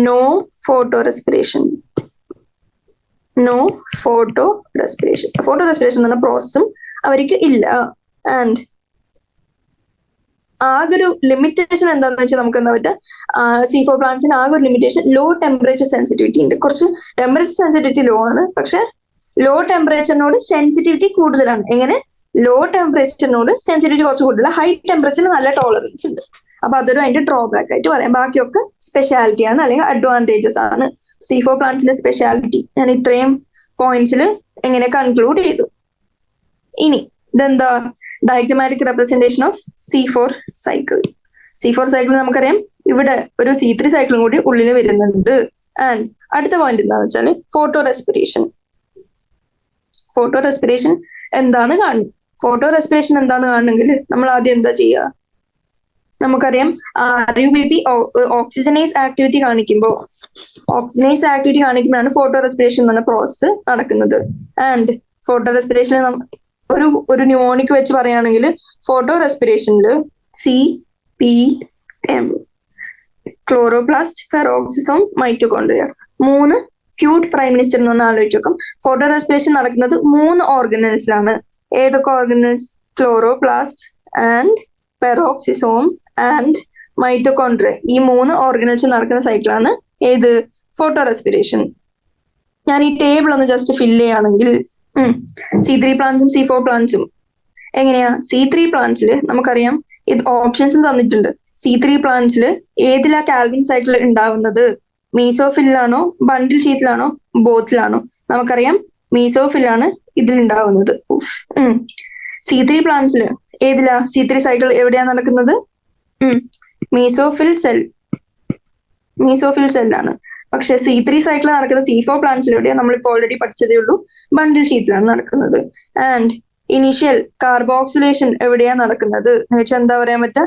നോ ഫോട്ടോ റെസ്പിറേഷൻ എന്ന പ്രോസസ്സും അവർക്ക് ഇല്ല. ആൻഡ് ആകൊരു ലിമിറ്റേഷൻ എന്താന്ന് വെച്ചാൽ നമുക്ക് എന്താ പറ്റുക, C4 പ്ലാന്റ്സിന് ആകെ ഒരു ലിമിറ്റേഷൻ ലോ ടെമ്പറേച്ചർ സെൻസിറ്റിവിറ്റി ഉണ്ട്. കുറച്ച് ടെമ്പറേച്ചർ സെൻസിറ്റിവിറ്റി ലോ ആണ്, പക്ഷെ ലോ ടെമ്പറേച്ചറിനോട് സെൻസിറ്റിവിറ്റി കൂടുതലാണ്. എങ്ങനെ? ലോ ടെമ്പറേച്ചറിനോട് സെൻസിറ്റിവിറ്റി കുറച്ച് കൂടുതലാണ്, ഹൈ ടെമ്പറേച്ചറിന് നല്ല ടോളറൻസ് ഉണ്ട്. അപ്പൊ അതൊരു അതിന്റെ ഡ്രോബാക്ക് ആയിട്ട് പറയാം. ബാക്കിയൊക്കെ സ്പെഷ്യാലിറ്റി ആണ് അല്ലെങ്കിൽ അഡ്വാൻറ്റേജസ് ആണ്. C4 പ്ലാന്റ്സിന്റെ സ്പെഷ്യാലിറ്റി ഞാൻ ഇത്രയും പോയിന്റ്സിൽ എങ്ങനെ കൺക്ലൂഡ് ചെയ്തു. ഇനി ഇതെന്താ? Diagrammatic representation of C4 cycle. C4 cycle നമുക്കറിയാം ഇവിടെ ഒരു C3 സൈക്കിളും കൂടി ഉള്ളിൽ വരുന്നുണ്ട്. ആൻഡ് അടുത്ത പോയിന്റ് എന്താണെന്ന് വെച്ചാൽ ഫോട്ടോ റെസ്പിറേഷൻ എന്താന്ന് കാണും. ഫോട്ടോ റെസ്പിറേഷൻ എന്താന്ന് കാണണമെങ്കിൽ നമ്മൾ ആദ്യം എന്താ ചെയ്യുക? നമുക്കറിയാം RUBP ഓക്സിജനൈസ് ആക്ടിവിറ്റി കാണിക്കുമ്പോഴാണ് ഫോട്ടോ റെസ്പിറേഷൻ എന്ന പ്രോസസ്സ് നടക്കുന്നത്. ആൻഡ് ഫോട്ടോ റെസ്പിറേഷനിൽ ഒരു ന്യൂമോണിക് വെച്ച് പറയുകയാണെങ്കിൽ ഫോട്ടോ റെസ്പിറേഷനിൽ CPM, chloroplast, peroxisome, mitochondria, 3 cute prime minister എന്നൊന്ന് ആലോചിച്ച് നോക്കാം. ഫോട്ടോ റെസ്പിറേഷൻ നടക്കുന്നത് 3 ഓർഗനൽസിലാണ്. ഏതൊക്കെ organelles? Chloroplast and peroxisome and mitochondria. ഈ 3 ഓർഗനൽസ് നടക്കുന്ന സൈക്കിളാണ് ഏത്? Photorespiration. ഞാൻ ഈ ടേബിൾ ഒന്ന് ജസ്റ്റ് ഫില്ല് ചെയ്യുകയാണെങ്കിൽ C3 പ്ലാന്റ്സും C4 പ്ലാന്റ്സും എങ്ങനെയാ? C3 പ്ലാന്റ്സിൽ നമുക്കറിയാം ഇത് ഓപ്ഷൻസും തന്നിട്ടുണ്ട്. C3 പ്ലാന്റ്സിൽ ഏതിലാ കാൽവിൻ സൈക്കിൾ ഉണ്ടാവുന്നത്? മീസോഫിലാണോ, ബണ്ടിൽ ഷീറ്റിലാണോ, ബോത്തിലാണോ? നമുക്കറിയാം മീസോഫിലാണ് ഇതിലുണ്ടാവുന്നത്. C3 പ്ലാന്റ്സിൽ ഏതിലാ C3 സൈക്കിൾ എവിടെയാ നടക്കുന്നത്? മീസോഫിൽ സെല്ലാണ്. പക്ഷെ C3 സൈക്കിൾ നടക്കുന്ന C4 പ്ലാന്റ്സിലൂടെ നമ്മളിപ്പോ ഓൾറെഡി പഠിച്ചതേ ഉള്ളൂ, ബണ്ടിൽ ഷീറ്റിലാണ് നടക്കുന്നത്. ആൻഡ് ഇനീഷ്യൽ കാർബോക്സിലേഷൻ എവിടെയാ നടക്കുന്നത് എന്ന് വെച്ചാൽ എന്താ പറയാൻ പറ്റുക?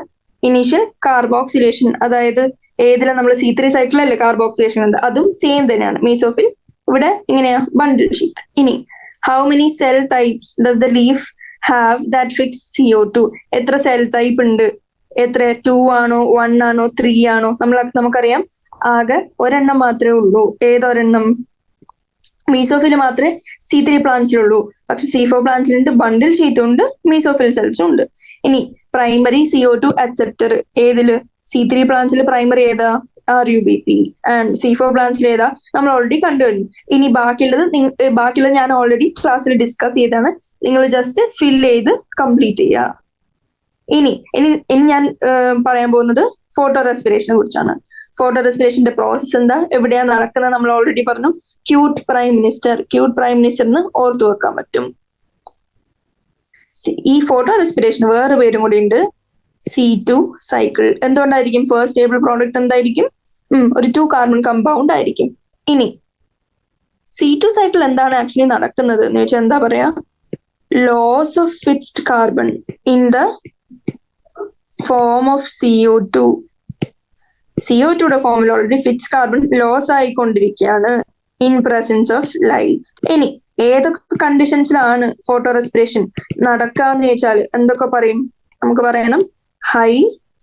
ഇനീഷ്യൽ കാർബോക്സിലേഷൻ, അതായത് ഏതിലാ നമ്മൾ C3 സൈക്കിളല്ലേ കാർബോക്സിലേഷൻ ഉണ്ട്, അതും സെയിം തന്നെയാണ് മീസോഫിൽ. ഇവിടെ എങ്ങനെയാ? ബണ്ടിൽ ഷീറ്റ്. ഇനി how many cell types does the leaf have that fix CO2? എത്ര സെൽ ടൈപ്പ് ഉണ്ട്? എത്ര? 2 ആണോ, 1 ആണോ, 3 ആണോ? നമുക്കറിയാം ആകെ ഒരെണ്ണം മാത്രമേ ഉള്ളൂ. ഏതൊരെണ്ണം? മീസോഫിൽ മാത്രമേ C3 പ്ലാന്റ്സിലുള്ളൂ. പക്ഷെ C4 പ്ലാന്റ്സിലുണ്ട്, ബണ്ടിൽ ഷീറ്റും ഉണ്ട്, മീസോഫിൽ സെൽസും ഉണ്ട്. ഇനി പ്രൈമറി CO2 അക്സെപ്റ്റർ ഏതില്? C3 പ്ലാന്റ്സിൽ പ്രൈമറി ഏതാ? RUBP. ആൻഡ് C4 പ്ലാന്റ്സിൽ ഏതാ? നമ്മൾ ഓൾറെഡി കണ്ടുകഴിഞ്ഞു. ഇനി ബാക്കിയുള്ളത് ഞാൻ ഓൾറെഡി ക്ലാസ്സിൽ ഡിസ്കസ് ചെയ്താണ്. നിങ്ങൾ ജസ്റ്റ് ഫിൽ ചെയ്ത് കംപ്ലീറ്റ് ചെയ്യുക. ഇനി ഞാൻ പറയാൻ പോകുന്നത് ഫോട്ടോ റെസ്പിറേഷനെ കുറിച്ചാണ്. ഫോട്ടോ റെസ്പിറേഷന്റെ പ്രോസസ് എന്താ, എവിടെയാ നടക്കുന്നത് നമ്മൾ ഓൾറെഡി പറഞ്ഞു. ക്യൂട്ട് പ്രൈം മിനിസ്റ്ററിന് ഓർത്തു വെക്കാൻ പറ്റും. ഈ ഫോട്ടോ റെസ്പിറേഷൻ വേറെ പേരും കൂടി ഉണ്ട്, C2 സൈക്കിൾ. എന്തുകൊണ്ടായിരിക്കും? ഫസ്റ്റ് സ്റ്റേബിൾ പ്രോഡക്റ്റ് എന്തായിരിക്കും? ഒരു 2 കാർബൺ കമ്പൗണ്ട് ആയിരിക്കും. ഇനി C2 സൈക്കിൾ എന്താണ് ആക്ച്വലി നടക്കുന്നത് എന്ന് വെച്ചാൽ എന്താ പറയാ? Loss of fixed carbon in the form of CO2യുടെ ഫോമിൽ ഓൾറെഡി ഫിക്സ്ഡ് കാർബൺ ലോസ് ആയിക്കൊണ്ടിരിക്കുകയാണ് ഇൻ പ്രസൻസ് ഓഫ് ലൈറ്റ്. ഇനി ഏതൊക്കെ കണ്ടീഷൻസിലാണ് ഫോട്ടോ റെസ്പിറേഷൻ നടക്കാന്ന് ചോദിച്ചാൽ എന്തൊക്കെ പറയും? നമുക്ക് പറയണം ഹൈ,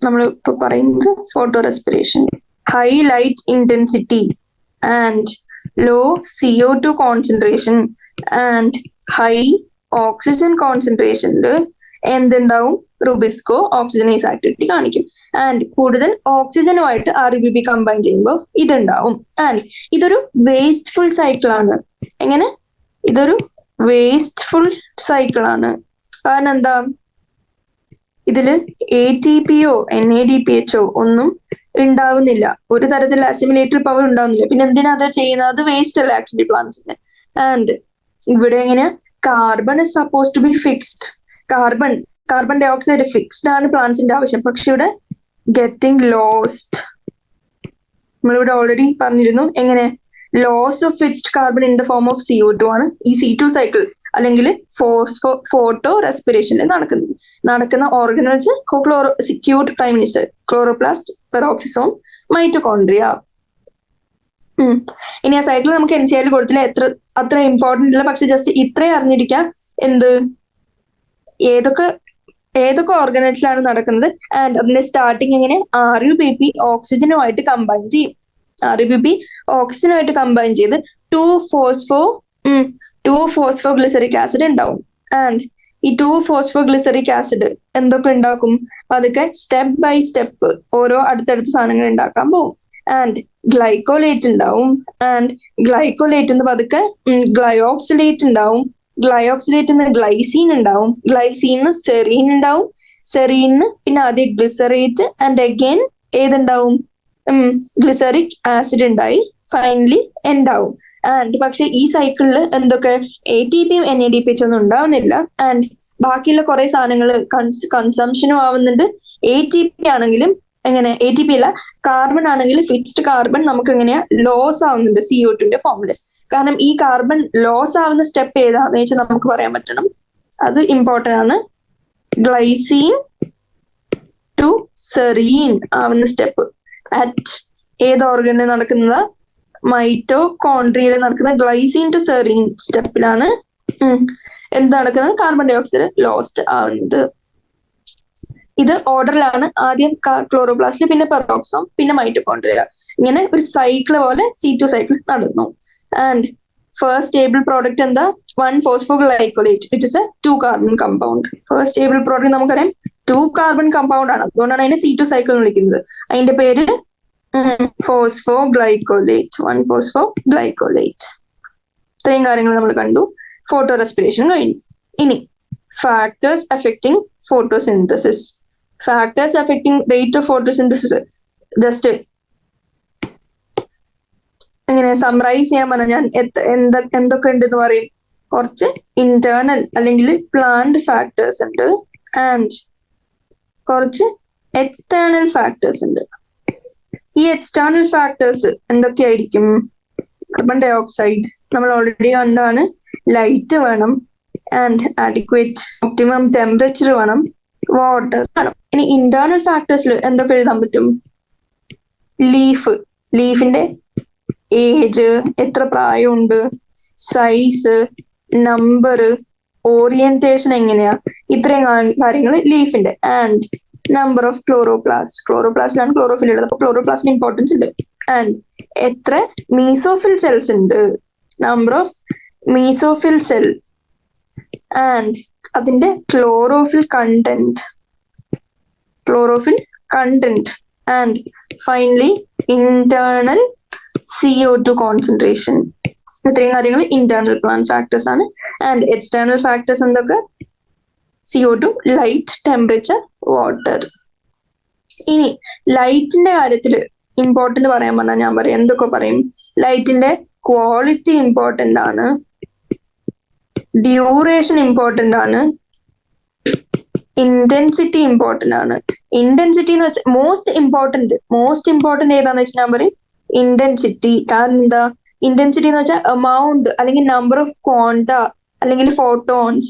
നമ്മളിപ്പോ പറയുന്നത് photorespiration, high light intensity and low CO2 concentration and high oxygen കോൺസെൻട്രേഷനിൽ എന്തുണ്ടാവും? റുബിസ്കോ ഓക്സിജനൈസ് ആക്ടിവിറ്റി കാണിക്കും. ആൻഡ് കൂടുതൽ ഓക്സിജനുമായിട്ട് RUBP കമ്പൈൻ ചെയ്യുമ്പോൾ ഇതുണ്ടാവും. ആൻഡ് ഇതൊരു വേസ്റ്റ്ഫുൾ സൈക്കിളാണ്. എങ്ങനെ? ഇതൊരു വേസ്റ്റ്ഫുൾ സൈക്കിളാണ്. കാരണം എന്താ? ഇതില് ATPയോ NADPHോ ഒന്നും ഉണ്ടാവുന്നില്ല, ഒരു തരത്തിൽ അസിമിലേറ്ററി പവർ ഉണ്ടാവുന്നില്ല. പിന്നെ എന്തിനാ അത് ചെയ്യുന്നത്? അത് വേസ്റ്റ് അല്ല ആക്ച്വലി പ്ലാന്റ്സിന്. ആൻഡ് ഇവിടെ എങ്ങനെയാ? Carbon is suppose to be fixed. Carbon dioxide fixed ആണ് പ്ലാന്റ്സിന്റെ ആവശ്യം. പക്ഷെ ഇവിടെ ഗെറ്റിംഗ് ലോസ്റ്റ്. നമ്മളിവിടെ ഓൾറെഡി പറഞ്ഞിരുന്നു എങ്ങനെ? Loss of fixed carbon in the form of CO2 ആണ് ഈ C2 സൈക്കിൾ അല്ലെങ്കിൽ ഫോട്ടോ റെസ്പിറേഷനിൽ നടക്കുന്ന organelles cute prime minister, chloroplast, peroxisome, mitochondria. ഇനി ആ സൈക്കിൾ നമുക്ക് NCERT കൊടുത്തില്ല, അത്ര ഇമ്പോർട്ടന്റ് ഇല്ല. പക്ഷെ ജസ്റ്റ് ഇത്രയും അറിഞ്ഞിരിക്കാം എന്ത്, ഏതൊക്കെ ഓർഗനൽസിലാണ് നടക്കുന്നത്. ആൻഡ് അതിന്റെ സ്റ്റാർട്ടിങ് എങ്ങനെ? RUBP ഓക്സിജനുമായിട്ട് കമ്പൈൻ ചെയ്യും. RUBP ഓക്സിജനുമായിട്ട് കമ്പൈൻ ചെയ്ത് 2-ഫോസ്ഫോഗ്ലിസറിക് ആസിഡ് ഉണ്ടാവും. ആൻഡ് ഈ 2-ഫോസ്ഫോഗ്ലിസറിക് ആസിഡ് എന്തൊക്കെ ഉണ്ടാക്കും? അതൊക്കെ സ്റ്റെപ്പ് ബൈ സ്റ്റെപ്പ് ഓരോ അടുത്തടുത്ത സാധനങ്ങൾ ഉണ്ടാക്കാൻ പോകും. ആൻഡ് ഗ്ലൈക്കോലേറ്റ് ഉണ്ടാവും. ആൻഡ് ഗ്ലൈക്കോലേറ്റ് പതുക്കെ ഗ്ലയോക്സിലേറ്റ് ഉണ്ടാവും. ഗ്ലയോക്സിലേറ്റ് ഗ്ലൈസീൻ ഉണ്ടാവും. ഗ്ലൈസീന് സെറീൻ ഉണ്ടാവും. സെറീന് പിന്നെ ആദ്യം ഗ്ലിസറേറ്റ് ആൻഡ് അഗൈൻ ഏതുണ്ടാവും? ഗ്ലിസറിക് ആസിഡ് ഉണ്ടായി ഫൈനലി ഉണ്ടാവും. ആൻഡ് പക്ഷെ ഈ സൈക്കിളിൽ എന്തൊക്കെ? ATPയും NADPH ഒന്നും ഉണ്ടാവുന്നില്ല. ആൻഡ് ബാക്കിയുള്ള കുറെ സാധനങ്ങൾ കൺസംഷനും ആവുന്നുണ്ട്. ATP ആണെങ്കിലും എങ്ങനെ? ATP അല്ല, കാർബൺ ആണെങ്കിലും ഫിക്സ്ഡ് കാർബൺ നമുക്ക് എങ്ങനെയാ? ലോസ് ആവുന്നുണ്ട് CO2ന്റെ ഫോമില്. കാരണം ഈ കാർബൺ ലോസ് ആവുന്ന സ്റ്റെപ്പ് ഏതാന്ന് വെച്ചാൽ നമുക്ക് പറയാൻ പറ്റണം. അത് ഇമ്പോർട്ടന്റ് ആണ്. ഗ്ലൈസീൻ ടു സെറീൻ ആവുന്ന സ്റ്റെപ്പ് അറ്റ് ഏത് ഓർഗനിൽ നടക്കുന്നത്? മൈറ്റോകോൺഡ്രിയയിൽ നടക്കുന്ന ഗ്ലൈസീൻ ടു സെറീൻ സ്റ്റെപ്പിലാണ് എന്ത് നടക്കുന്നത്? കാർബൺ ഡൈ ഓക്സൈഡ് ലോസ്റ്റ് ആവുന്നത്. ഇത് ഓർഡറിലാണ്. ആദ്യം ക്ലോറോപ്ലാസ്റ്റ്, പിന്നെ പെറോക്സോം, പിന്നെ മൈറ്റോകോൺഡ്രിയ. ഇങ്ങനെ ഒരു സൈക്കിൾ പോലെ C2 സൈക്കിൾ നടന്നു. ആൻഡ് ഫസ്റ്റ് സ്റ്റേബിൾ പ്രോഡക്റ്റ് എന്താ? One phosphoglycolate which is a 2 carbon compound. First stable product നമുക്കറിയാം 2 കാർബൺ കമ്പൗണ്ട് ആണ്. അതുകൊണ്ടാണ് അതിനെ C2 സൈക്കിൾ എന്ന് വിളിക്കുന്നത്. അതിന്റെ പേര് ഫോസ്ഫോഗ്ലൈക്കോലേറ്റ്, 1-ഫോസ്ഫോഗ്ലൈക്കോലേറ്റ്. ഇത്രയും കാര്യങ്ങൾ നമ്മൾ കണ്ടു. ഫോട്ടോ റെസ്പിറേഷൻ കഴിഞ്ഞു. ഇനി factors affecting photosynthesis. Factors affecting rate of photosynthesis just എങ്ങനെ സമറൈസ് ചെയ്യാൻ പറഞ്ഞാൽ ഞാൻ എന്തൊക്കെ ഉണ്ടെന്ന് പറയും. കുറച്ച് ഇന്റേണൽ അല്ലെങ്കിൽ പ്ലാന്റ് ഫാക്ടേഴ്സ് ഉണ്ട് ആൻഡ് കുറച്ച് എക്സ്റ്റേണൽ ഫാക്ടേഴ്സ് ഉണ്ട്. ഈ എക്സ്റ്റേണൽ ഫാക്ടേഴ്സ് എന്തൊക്കെയായിരിക്കും? കാർബൺ ഡൈ ഓക്സൈഡ് നമ്മൾ ഓൾറെഡി കണ്ടാണ്. ലൈറ്റ് വേണം ആൻഡ് ആഡിക്വേറ്റ് ഒപ്റ്റിമം ടെമ്പറേച്ചർ വേണം, വാട്ടർ വേണം. ഇനി ഇന്റേണൽ ഫാക്ടേഴ്സിൽ എന്തൊക്കെ എഴുതാൻ പറ്റും? ലീഫിന്റെ ഏജ്, എത്ര പ്രായമുണ്ട്, സൈസ്, നമ്പർ, ഓറിയന്റേഷൻ എങ്ങനെയാ, ഇത്രയും കാര്യങ്ങൾ ലീഫിന്റെ. ആൻഡ് നമ്പർ ഓഫ് ക്ലോറോപ്ലാസ്റ്റിലാണ് ക്ലോറോഫിൽ ഉള്ളത്, അപ്പൊ ക്ലോറോപ്ലാസ്റ്റിന് ഇമ്പോർട്ടൻസ് ഉണ്ട്. ആൻഡ് എത്ര മീസോഫിൽ സെൽസ് ഉണ്ട്, number of mesophyll cell, and അതിന്റെ chlorophyll content, and finally internal CO2 concentration. ഇത്രയും കാര്യങ്ങൾ ഇന്റേണൽ പ്ലാന്റ് ഫാക്ടേഴ്സ് ആണ്. ആൻഡ് എക്സ്റ്റേണൽ ഫാക്ടേഴ്സ് എന്തൊക്കെ? CO2, light, temperature, water. ഇനി ലൈറ്റിന്റെ കാര്യത്തിൽ ഇമ്പോർട്ടന്റ് പറയാൻ പറഞ്ഞാൽ ഞാൻ പറയും എന്തൊക്കെ പറയും? ലൈറ്റിന്റെ ക്വാളിറ്റി ഇമ്പോർട്ടന്റ് ആണ്, ഡ്യൂറേഷൻ ഇമ്പോർട്ടന്റ് ആണ്, ഇന്റൻസിറ്റി ഇമ്പോർട്ടന്റ് ആണ്. ഇന്റൻസിറ്റി എന്ന് വെച്ചാൽ മോസ്റ്റ് ഇമ്പോർട്ടന്റ് ഏതാന്ന് വെച്ചാൽ ഞാൻ പറയും ഇന്റൻസിറ്റി. കാരണം എന്താ? ഇന്റൻസിറ്റി എന്ന് വെച്ചാൽ എമൗണ്ട് അല്ലെങ്കിൽ നമ്പർ ഓഫ് ക്വാണ്ട അല്ലെങ്കിൽ ഫോട്ടോൺസ്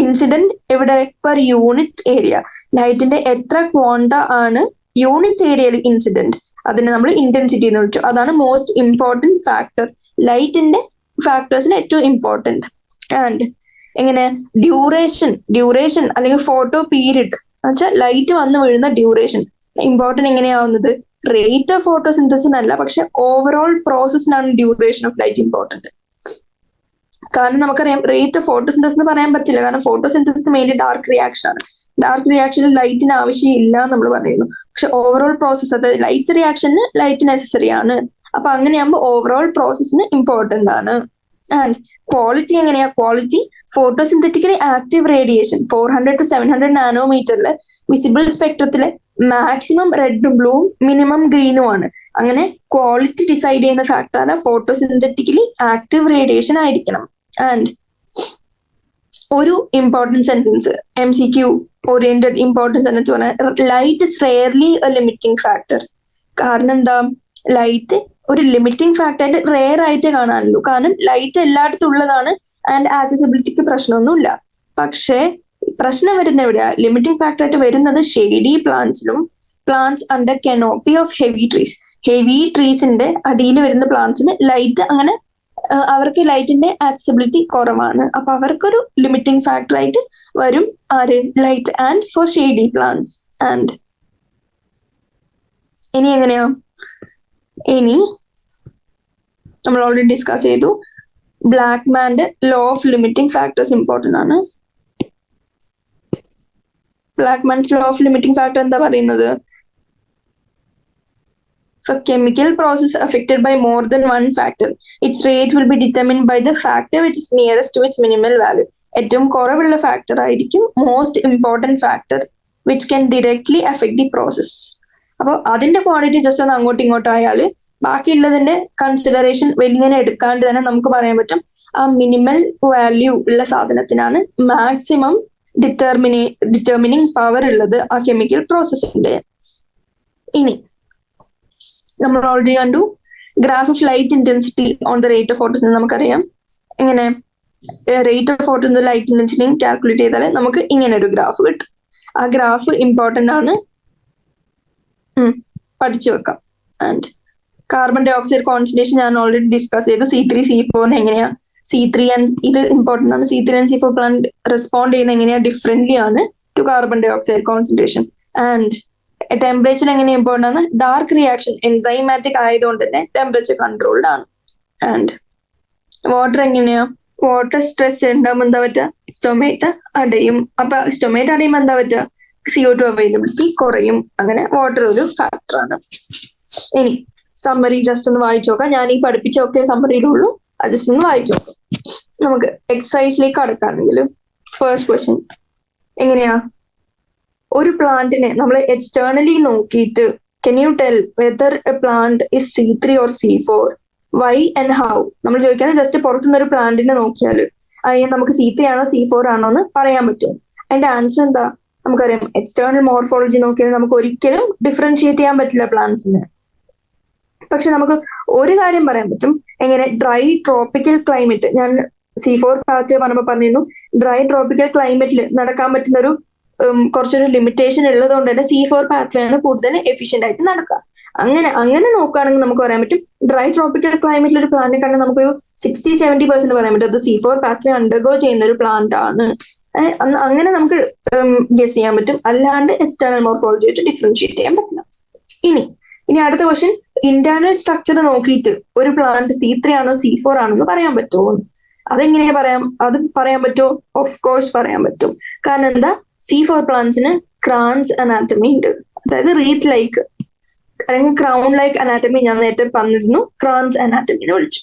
ഇൻസിഡന്റ് എവിടെ? Per unit area. ലൈറ്റിന്റെ എത്ര ക്വാണ്ട ആണ് യൂണിറ്റ് ഏരിയയിൽ ഇൻസിഡന്റ്, അതിനെ നമ്മൾ ഇന്റൻസിറ്റി എന്ന് വിളിച്ചു. അതാണ് മോസ്റ്റ് ഇമ്പോർട്ടന്റ് ഫാക്ടർ, ലൈറ്റിന്റെ ഫാക്ടേഴ്സിന് ഏറ്റവും ഇമ്പോർട്ടന്റ്. ആൻഡ് എങ്ങനെ? ഡ്യൂറേഷൻ അല്ലെങ്കിൽ ഫോട്ടോ പീരീഡ് എന്ന് വെച്ചാൽ ലൈറ്റ് വന്ന് വീഴുന്ന ഡ്യൂറേഷൻ ഇമ്പോർട്ടന്റ് എങ്ങനെയാവുന്നത്? റേറ്റ് ഓഫ് ഫോട്ടോസിന്തസിസ് അല്ല, പക്ഷെ ഓവറോൾ പ്രോസസ്സിനാണ് ഡ്യൂറേഷൻ ഓഫ് ലൈറ്റ് ഇമ്പോർട്ടന്റ്. കാരണം നമുക്കറിയാം റേറ്റ് ഓഫ് ഫോട്ടോസിന്തസിസ് എന്ന് പറയാൻ പറ്റില്ല, കാരണം ഫോട്ടോസിന്തസിസ് മെയിൻലി ഡാർക്ക് റിയാക്ഷൻ ആണ്. ഡാർക്ക് റിയാക്ഷനിൽ ലൈറ്റിന് ആവശ്യമില്ല നമ്മൾ പറയുന്നു, പക്ഷെ ഓവറോൾ പ്രോസസ്സ്, അതായത് ലൈറ്റ് റിയാക്ഷന് ലൈറ്റ് നെസസറി ആണ്. അപ്പൊ അങ്ങനെയാകുമ്പോൾ ഓവറോൾ പ്രോസസ്സിന് ഇമ്പോർട്ടന്റ് ആണ്. ആൻഡ് ക്വാളിറ്റി എങ്ങനെയാ? ക്വാളിറ്റി ഫോട്ടോസിന്തറ്റിക്കലി ആക്റ്റീവ് റേഡിയേഷൻ 400 to 700 നാനോമീറ്ററില് വിസിബിൾ സ്പെക്ട്രത്തിലെ മാക്സിമം റെഡും ബ്ലൂവും മിനിമം ഗ്രീനും ആണ്. അങ്ങനെ ക്വാളിറ്റി ഡിസൈഡ് ചെയ്യുന്ന ഫാക്ടറാണ് ഫോട്ടോസിന്തറ്റിക്കലി ആക്റ്റീവ് റേഡിയേഷൻ ആയിരിക്കണം. ആൻഡ് ഒരു important sentence MCQ oriented importance sentence പറഞ്ഞാൽ light is rarely a limiting factor. കാരണം എന്താ? ലൈറ്റ് ഒരു ലിമിറ്റിംഗ് ഫാക്ടർ ആയിട്ട് റെയർ ആയിട്ട് കാണാനുള്ളൂ. കാരണം ലൈറ്റ് എല്ലായിടത്തും ഉള്ളതാണ് ആൻഡ് ആക്സസിബിലിറ്റിക്ക് പ്രശ്നമൊന്നുമില്ല. പക്ഷേ പ്രശ്നം വരുന്ന എവിടെയാ? ലിമിറ്റിംഗ് ഫാക്ടർ ആയിട്ട് വരുന്നത് ഷെയ്ഡി പ്ലാന്റ്സിലും plants under canopy of heavy ട്രീസിന്റെ അടിയിൽ വരുന്ന പ്ലാന്റ്സിന് ലൈറ്റ് അങ്ങനെ അവർക്ക് ലൈറ്റിന്റെ ആക്സസിബിലിറ്റി കുറവാണ്. അപ്പൊ അവർക്കൊരു ലിമിറ്റിംഗ് ഫാക്ടർ ആയിട്ട് വരും ആര്? Light. And for shady plants. And ഇനി എങ്ങനെയാ? ഇനി നമ്മൾ ഓൾറെഡി ഡിസ്കസ് ചെയ്തു ബ്ലാക്ക്മാന്റെ law of limiting factors important ആണ്. Blackman's law of limiting factor എന്താ പറയുന്നത്? For chemical process affected by more than one factor, its rate will be determined by the factor which is nearest to its minimal value. ഏറ്റവും കുറവുള്ള factor ആയിരിക്കും most important factor which can directly affect the process. അപ്പോൾ അതിന്റെ quantity just ഒന്ന് അങ്ങോട്ടും ഇങ്ങോട്ടും ആയാൽ ബാക്കിയുള്ളതിന്റെ consideration വലിങ്ങനെ എടുക്കാണ്ട് തന്നെ നമുക്ക് പറയാൻ പറ്റും ആ മിനിമൽ വാല്യൂ ഉള്ള സാധനത്തിനാണ് മാക്സിമം ഡിറ്റർമിനിങ് പവർ ഉള്ളത് ആ കെമിക്കൽ പ്രോസസ്സിന്റെ. ഇനി നമ്മൾ ഓൾറെഡി കണ്ടു graph of light intensity on the rate of photosynthesis. നമുക്കറിയാം എങ്ങനെ rate of photo light intensity calculate ചെയ്താൽ നമുക്ക് ഇങ്ങനെ ഒരു ഗ്രാഫ് കിട്ടും. ആ ഗ്രാഫ് ഇമ്പോർട്ടന്റ് ആണ്, പഠിച്ചു വെക്കാം. And carbon dioxide concentration ഞാൻ ഓൾറെഡി ഡിസ്കസ് ചെയ്തു. C3 C4 എങ്ങനെയാ? C3 ആൻഡ് ഇത് ഇമ്പോർട്ടന്റ് ആണ്. C3 and C4 plant respond ചെയ്യുന്ന എങ്ങനെയാ? ഡിഫറെന്റ്ലി ആണ് to carbon dioxide concentration. And temperature എങ്ങനെ ഇമ്പോർട്ടന്റ് ആണ്? ഡാർക്ക് റിയാക്ഷൻ എൻസൈമാറ്റിക് ആയതുകൊണ്ട് തന്നെ ടെമ്പറേച്ചർ കൺട്രോൾഡ് ആണ്. ആൻഡ് വാട്ടർ എങ്ങനെയാ? വാട്ടർ സ്ട്രെസ് ഉണ്ടാകുമ്പോൾ എന്താ പറ്റുക? സ്റ്റൊമേറ്റ അടയും. അപ്പൊ സ്റ്റൊമേറ്റ അടയുമ്പോൾ എന്താ പറ്റുക? CO2 അവൈലബിലിറ്റി കുറയും. അങ്ങനെ വാട്ടർ ഒരു ഫാക്ടറാണ്. ഇനി സമ്മറി ജസ്റ്റ് ഒന്ന് വായിച്ചു നോക്കാം. ഞാൻ ഈ പഠിപ്പിച്ചൊക്കെ സമ്മറിയിലുള്ളൂ, അത് ജസ്റ്റ് ഒന്ന് വായിച്ചു നോക്കാം. നമുക്ക് എക്സസൈസിലേക്ക് കടക്കാണെങ്കിൽ ഫസ്റ്റ് ക്വസ്റ്റ്യൻ എങ്ങനെയാ? ഒരു പ്ലാന്റിനെ നമ്മൾ എക്സ്റ്റേണലി നോക്കിയിട്ട് can you tell whether a plant is C3 or C4? Why and how നമ്മൾ ചോദിക്കുകയാണെങ്കിൽ ജസ്റ്റ് പുറത്തുനിന്ന് ഒരു പ്ലാന്റിനെ നോക്കിയാൽ അതിന് നമുക്ക് C3 ആണോ C4 ആണോ എന്ന് പറയാൻ പറ്റും. അതിന്റെ ആൻസർ എന്താ? നമുക്കറിയാം എക്സ്റ്റേണൽ മോർഫോളജി നോക്കിയാൽ നമുക്ക് ഒരിക്കലും ഡിഫറൻഷിയേറ്റ് ചെയ്യാൻ പറ്റില്ല പ്ലാന്റ്സിന്. പക്ഷെ നമുക്ക് ഒരു കാര്യം പറയാൻ പറ്റും, എങ്ങനെ ഡ്രൈ ട്രോപ്പിക്കൽ ക്ലൈമറ്റ്, ഞാൻ C4 പാത്ത് പറഞ്ഞപ്പോൾ പറഞ്ഞിരുന്നു ഡ്രൈ ട്രോപ്പിക്കൽ ക്ലൈമറ്റിൽ നടക്കാൻ പറ്റുന്ന ഒരു കുറച്ചൊരു ലിമിറ്റേഷൻ ഉള്ളത് കൊണ്ട് തന്നെ C4 പാത്വേ ആണ് കൂടുതൽ എഫിഷ്യന്റ് ആയിട്ട് നടക്കുക. അങ്ങനെ നോക്കുകയാണെങ്കിൽ നമുക്ക് പറയാൻ പറ്റും ഡ്രൈ ട്രോപ്പിക്കൽ ക്ലൈമറ്റിൽ ഒരു പ്ലാന്റ് കണ്ടാൽ നമുക്കൊരു 60-70% പറയാൻ പറ്റും അത് C4 പാത്വേ അണ്ടർഗോ ചെയ്യുന്ന ഒരു പ്ലാന്റ് ആണ്. അങ്ങനെ നമുക്ക് ഗസ് ചെയ്യാൻ പറ്റും, അല്ലാണ്ട് എക്സ്റ്റേണൽ മോർഫോളജി ആയിട്ട് ഡിഫറൻഷിയേറ്റ് ചെയ്യാൻ പറ്റില്ല. ഇനി അടുത്ത ക്വസ്റ്റ്യൻ, ഇന്റേണൽ സ്ട്രക്ചർ നോക്കിയിട്ട് ഒരു പ്ലാന്റ് C3 ആണോ C4 ആണോ എന്ന് പറയാൻ പറ്റുമോ? അതെങ്ങനെയാ പറയാൻ പറ്റുമോ? ഓഫ് കോഴ്സ് പറയാൻ പറ്റും. കാരണം എന്താ, C4 പ്ലാന്റ്സിന് ക്രാൻസ് അനാറ്റമി ഉണ്ട്, അതായത് റീത്ത് ലൈക്ക് അല്ലെങ്കിൽ ക്രൗൺ ലൈക്ക് അനാറ്റമി ഞാൻ നേരത്തെ പറഞ്ഞിരുന്നു, ക്രാൻസ് അനാറ്റമി എന്ന് വിളിച്ചു.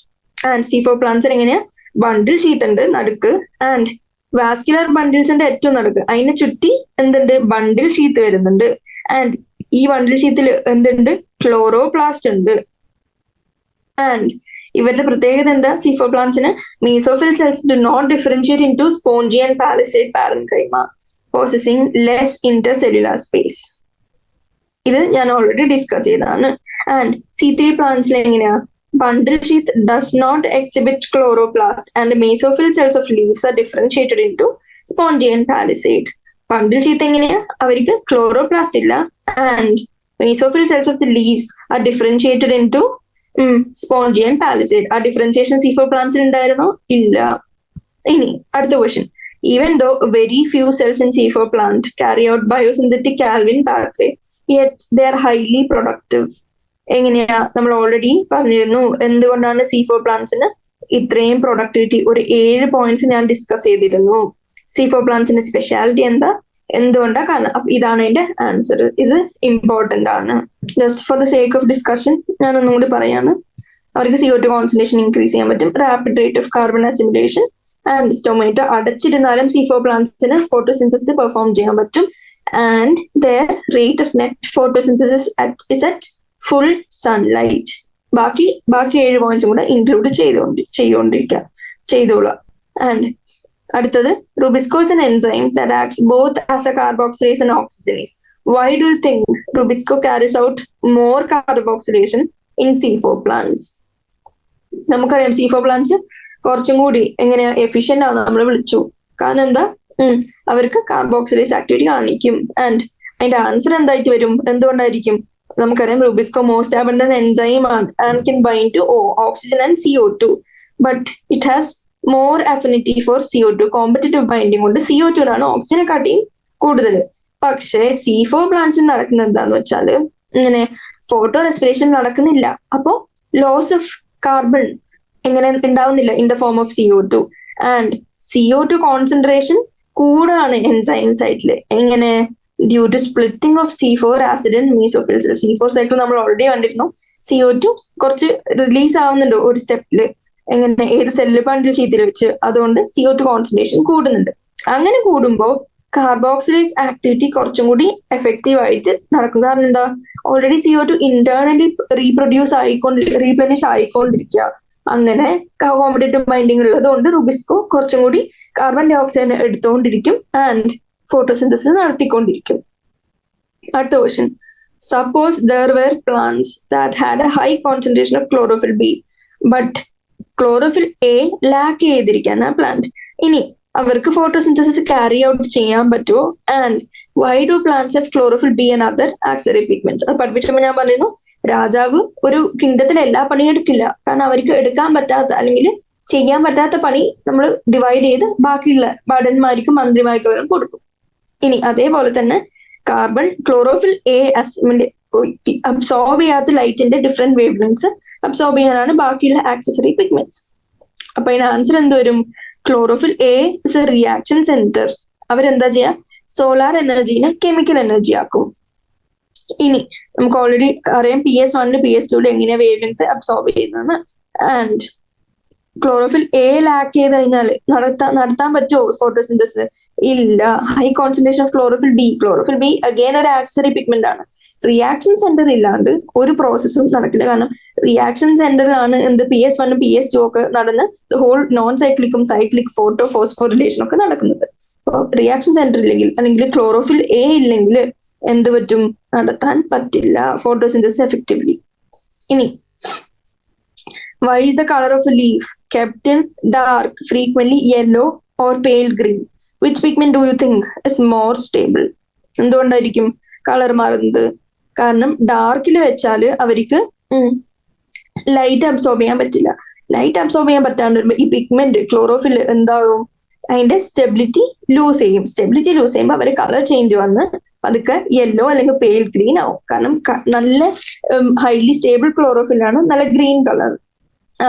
ആൻഡ് C4 പ്ലാന്റ്സിന് എങ്ങനെയാ, ബണ്ടിൽ ഷീറ്റ് ഉണ്ട് നടുക്ക്, ആൻഡ് വാസ്കുലർ ബണ്ടിൽസിന്റെ ഏറ്റവും നടുക്ക് അതിനെ ചുറ്റി എന്തുണ്ട്, ബണ്ടിൽ ഷീറ്റ് വരുന്നുണ്ട്. ആൻഡ് ഈ ബണ്ടിൽ ഷീറ്റിൽ എന്തുണ്ട്, ക്ലോറോപ്ലാസ്റ്റ് ഉണ്ട്. ആൻഡ് ഇവരുടെ പ്രത്യേകത എന്താ, C4 പ്ലാന്റ്സിന് mesophyll cells do not differentiate into spongy and palisade parenchyma possessing less intercellular space. ഇത് ഞാൻ ഓൾറെഡി ഡിസ്കസ് ചെയ്തതാണ്. ആൻഡ് C3 പ്ലാന്റ്സിൽ എങ്ങനെയാ, bundle sheath does not exhibit chloroplast and the mesophyll cells of leaves are differentiated into spongy and palisade. Bundle sheath എങ്ങനെയാ, അവർക്ക് chloroplast ഇല്ല, and mesophyll cells of the leaves are differentiated into spongy and palisade. ആ differentiation C4 പ്ലാന്റ്സിൽ ഉണ്ടായിരുന്നോ? ഇല്ല. ഇനി അടുത്ത question, even though very few cells in C4 plant carry out biosynthetic Calvin pathway, yet they are highly productive. എങ്ങനെയാ, നമ്മൾ already പറഞ്ഞിരുന്നു എന്തുകൊണ്ടാണ് C4 പ്ലാന്റ്സിന് ഇത്രയും പ്രൊഡക്ടിവിറ്റി. ഒരു 7 പോയിന്റ്സ് ഞാൻ ഡിസ്കസ് ചെയ്തിരുന്നു. C4 പ്ലാന്റ്സിന്റെ സ്പെഷ്യാലിറ്റി എന്താ, എന്തുകൊണ്ടാ, കാരണം ഇതാണ് അതിന്റെ ആൻസർ. ഇത് ഇമ്പോർട്ടന്റ് ആണ്. Just for the sake of discussion ഞാൻ ഒന്നുകൂടി പറയാണ്. അവർക്ക് CO2 കോൺസെൻട്രേഷൻ ഇൻക്രീസ് ചെയ്യാൻ പറ്റും, rapid rate of carbon assimilation, and stomata അടച്ചിരുന്നാലും C4 പ്ലാന്റ്സിന് ഫോട്ടോസിന്തസിസ് പെർഫോം ചെയ്യാൻ പറ്റും. And their rate of net photosynthesis is at full sunlight. ബാക്കി 7 പോയിന്റ്സും കൂടെ ഇൻക്ലൂഡ് ചെയ്തോളാം. ആൻഡ് അടുത്തത്, Rubisco is an enzyme that acts both as a carboxylase and oxygenase. Why do you think Rubisco carries out more carboxylation in C4 plants? നമുക്കറിയാം C4 plants കുറച്ചും കൂടി എങ്ങനെയാ efficient ആണ് നമ്മൾ വിളിച്ചു. കാരണം എന്താ, അവർക്ക് കാർബോക്സിലേസ് ആക്ടിവിറ്റി കാണിക്കും. ആൻഡ് അതിന്റെ ആൻസർ എന്തായിട്ട് വരും, എന്തുകൊണ്ടായിരിക്കും? നമുക്കറിയാം Rubisco മോസ്റ്റ് അബണ്ടന്റ് എൻസൈം ആണ് and can bind to oxygen and CO2, but it has more affinity for CO2. Competitive binding കൊണ്ട് CO2 ആണ് ഓക്സിജനെ കാട്ടിയും കൂടുതൽ. പക്ഷേ C4 പ്ലാന്റ്സിൽ നടക്കുന്നത് എന്താന്ന് വെച്ചാല് ഇങ്ങനെ ഫോട്ടോ റെസ്പിറേഷൻ നടക്കുന്നില്ല, അപ്പോ ലോസ് ഓഫ് കാർബൺ എങ്ങനെ ഉണ്ടാവുന്നില്ല in the form of CO2. And CO2 concentration കൂടാണ് എൻസൈം സൈറ്റില്. എങ്ങനെ, due to splitting of C4 acid in mesophyll cell. C4 cycle നമ്മൾ ഓൾറെഡി കണ്ടിരുന്നു. CO2 കുറച്ച് റിലീസ് ആവുന്നുണ്ട് ഒരു സ്റ്റെപ്പില്, എങ്ങനെ, ഏത് സെല്ല് ബണ്ടിൽ ഷീറ്റിൽ വെച്ച്. അതുകൊണ്ട് CO2 കോൺസെൻട്രേഷൻ കൂടുന്നുണ്ട്. അങ്ങനെ കൂടുമ്പോൾ കാർബോക്സിലേസ് ആക്ടിവിറ്റി കുറച്ചും കൂടി എഫക്റ്റീവ് ആയിട്ട് നടക്കും. കാരണം എന്താ, ഓൾറെഡി CO2 ഇന്റേർണലി റീപ്ലനിഷ് ആയിക്കൊണ്ടിരിക്കുക. അങ്ങനെ കോമ്പറ്റീറ്റീവ് ബൈൻഡിങ് ഉള്ളത് കൊണ്ട് Rubisco കുറച്ചും കൂടി കാർബൺ ഡൈ ഓക്സൈഡ് എടുത്തുകൊണ്ടിരിക്കും ആൻഡ് ഫോട്ടോസിന്തസിസ് നടത്തിക്കൊണ്ടിരിക്കും. അടുത്ത question, suppose there were plants that had a high concentration of chlorophyll B but chlorophyll A lack ചെയ്തിരിക്കുന്ന പ്ലാന്റ്. ഇനി അവർക്ക് ഫോട്ടോസിന്തസിസ് ക്യാരി ഔട്ട് ചെയ്യാൻ പറ്റുമോ? And why do plants have chlorophyll B and other auxiliary pigments? അത് പഠിപ്പിച്ചപ്പോൾ ഞാൻ പറയുന്നു, രാജാവ് ഒരു കിങ്ഡത്തിൽ എല്ലാ പണിയും എടുക്കില്ല. കാരണം അവർക്ക് എടുക്കാൻ പറ്റാത്ത അല്ലെങ്കിൽ ചെയ്യാൻ പറ്റാത്ത പണി നമ്മൾ ഡിവൈഡ് ചെയ്ത് ബാക്കിയുള്ള ഭടന്മാർക്കും മന്ത്രിമാർക്കും കൊടുക്കും. ഇനി അതേപോലെ തന്നെ ക്ലോറോഫിൽ A അബ്സോർബ് ചെയ്യാത്ത ലൈറ്റിന്റെ ഡിഫറെന്റ് വേവ് ലെങ്ത്സ് അബ്സോർബ് ചെയ്യാനാണ് ബാക്കിയുള്ള ആക്സസറി പിഗ്മെന്റ്സ്. അപ്പൊ അതിന് ആൻസർ എന്ത് വരും? Chlorophyll A is A reaction centre. അവരെന്താ ചെയ്യാ? സോളാർ എനർജീനെ കെമിക്കൽ എനർജി ആക്കും. ഇനി നമുക്ക് ഓൾറെഡി അറിയാം PS1 PS2 എങ്ങനെയാ വേവ് ലെങ്ത് അബ്സോർബ് ചെയ്യുന്നതെന്ന്. ആൻഡ് ക്ലോറോഫിൽ A ലാക്ക് ചെയ്ത് കഴിഞ്ഞാൽ നടത്താൻ പറ്റുമോ ഫോട്ടോസിന്തസിസ്? ഇല്ല. High concentration of chlorophyll B again ഒരു ആക്സറി പിഗ്മെന്റ് ആണ്. റിയാക്ഷൻ സെന്റർ ഇല്ലാണ്ട് ഒരു പ്രോസസ്സും നടക്കില്ല. കാരണം റിയാക്ഷൻ സെന്ററിലാണ് PS1 PS2 ഒക്കെ നടന്ന് ഹോൾ നോൺ സൈക്ലിക്കും സൈക്ലിക് ഫോട്ടോ ഫോസ്ഫോറിലേഷൻ ഒക്കെ നടക്കുന്നത്. അപ്പോൾ റിയാക്ഷൻ സെന്റർ ഇല്ലെങ്കിൽ അല്ലെങ്കിൽ ക്ലോറോഫിൽ എ ഇല്ലെങ്കിൽ എന്ത് പറ്റും? നടത്താൻ പറ്റില്ല ഫോട്ടോസിന്തസിസ് എഫക്റ്റീവ്ലി. ഇനി why is the color of a leaf kept in dark, frequently yellow or pale green? Which pigment do you think is more stable? എന്തുകൊണ്ടായിരിക്കും കളർ മാറുന്നത്? കാരണം ഡാർക്കിൽ വെച്ചാൽ അവർക്ക് ലൈറ്റ് അബ്സോർബ് ചെയ്യാൻ പറ്റില്ല. ലൈറ്റ് അബ്സോർബ് ചെയ്യാൻ പറ്റാണ്ട് വരുമ്പോൾ ഈ പിഗ്മെന്റ് ക്ലോറോഫിൽ എന്താവും? അതിന്റെ സ്റ്റെബിലിറ്റി ലൂസ് ചെയ്യും. സ്റ്റെബിലിറ്റി ലൂസ് ചെയ്യുമ്പോൾ അവർ കളർ ചേഞ്ച് വന്ന് അതൊക്കെ യെല്ലോ അല്ലെങ്കിൽ പെയിൽ ഗ്രീൻ ആവും. കാരണം നല്ല ഹൈലി സ്റ്റേബിൾ ക്ലോറോഫിലാണ് നല്ല green colour.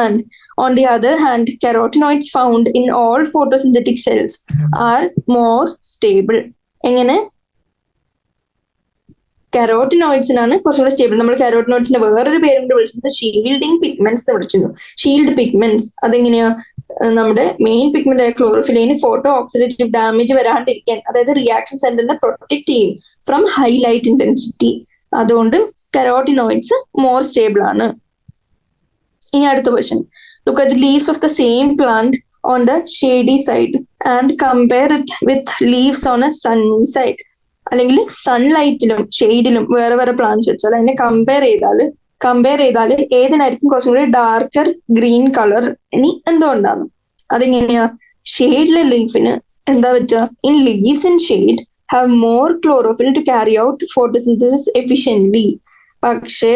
And on the other hand, carotenoids found in all photosynthetic cells are more stable. എങ്ങനെ? കരോട്ടിനോയിഡ്സിനാണ് കുറച്ചുകൂടെ സ്റ്റേബിൾ. നമ്മൾ കരോട്ടിനോയിഡ്സിന്റെ വേറൊരു പേരുകൊണ്ട് വിളിച്ചത് ഷീൽഡിങ് പിഗ്മെന്റ്സ് എന്ന് വിളിച്ചിരുന്നു. ഷീൽഡ് പിഗ്മെന്റ്സ് അതെങ്ങനെയാ? നമ്മുടെ മെയിൻ പിഗ്മെന്റ് ആയ ക്ലോറോഫിലിന് ഫോട്ടോ ഓക്സിഡേറ്റീവ് ഡാമേജ് വരാണ്ടിരിക്കാൻ, അതായത് റിയാക്ഷൻ സെന്ററിനെ പ്രൊട്ടക്ട് ചെയ്യും ഫ്രം ഹൈ ലൈറ്റ് ഇന്റൻസിറ്റി. അതുകൊണ്ട് കരോട്ടിനോയിഡ്സ് മോർ സ്റ്റേബിൾ ആണ്. ഇനി അടുത്ത question. Look at the leaves of the same plant on the shady side and compare it with leaves on A Sunny side. അല്ലെങ്കിൽ സൺലൈറ്റിലും ഷെയ്ഡിലും വേറെ വേറെ plants വെച്ചാൽ അതിനെ കമ്പയർ ചെയ്താൽ ഏതിനായിരിക്കും കുറച്ചും കൂടി ഡാർക്കർ ഗ്രീൻ കളർ? ഇനി എന്തുകൊണ്ടാണ്? അതെങ്ങനെയാ? ഷെയ്ഡിലെ ലീഫിന് എന്താ പറ്റുക? In leaves in shade have more chlorophyll to carry out photosynthesis efficiently. പക്ഷേ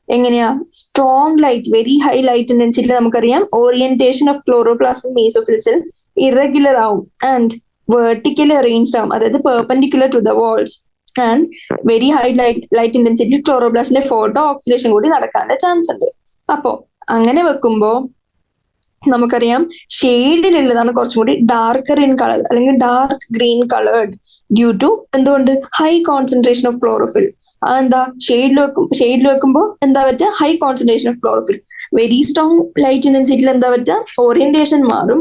എങ്ങനെയാ? Strong light, very high light intensity നമുക്കറിയാം orientation of chloroplast mesophyll cell irregular ആവും ആൻഡ് വെർട്ടിക്കലി അറേഞ്ച്ഡ് ആവും, അതായത് perpendicular to the walls. And very high light intensity ക്ലോറോപ്ലാസ്റ്റിന്റെ photo oxidation കൂടി നടക്കാനുള്ള chance ഉണ്ട്. അപ്പോ അങ്ങനെ വെക്കുമ്പോ നമുക്കറിയാം ഷെയ്ഡിലുള്ളതാണ് കുറച്ചും കൂടി ഡാർക്കർ ഇൻ കളർ അല്ലെങ്കിൽ dark green coloured due to എന്തുകൊണ്ട്? High concentration of chlorophyll. എന്താ? ഷെയ്ഡിൽ വെക്കുമ്പോൾ എന്താ പറ്റുക? High concentration of chlorophyll. Very strong light ഇന്റൻസിറ്റിയിൽ എന്താ പറ്റുക? ഓറിയന്റേഷൻ മാറും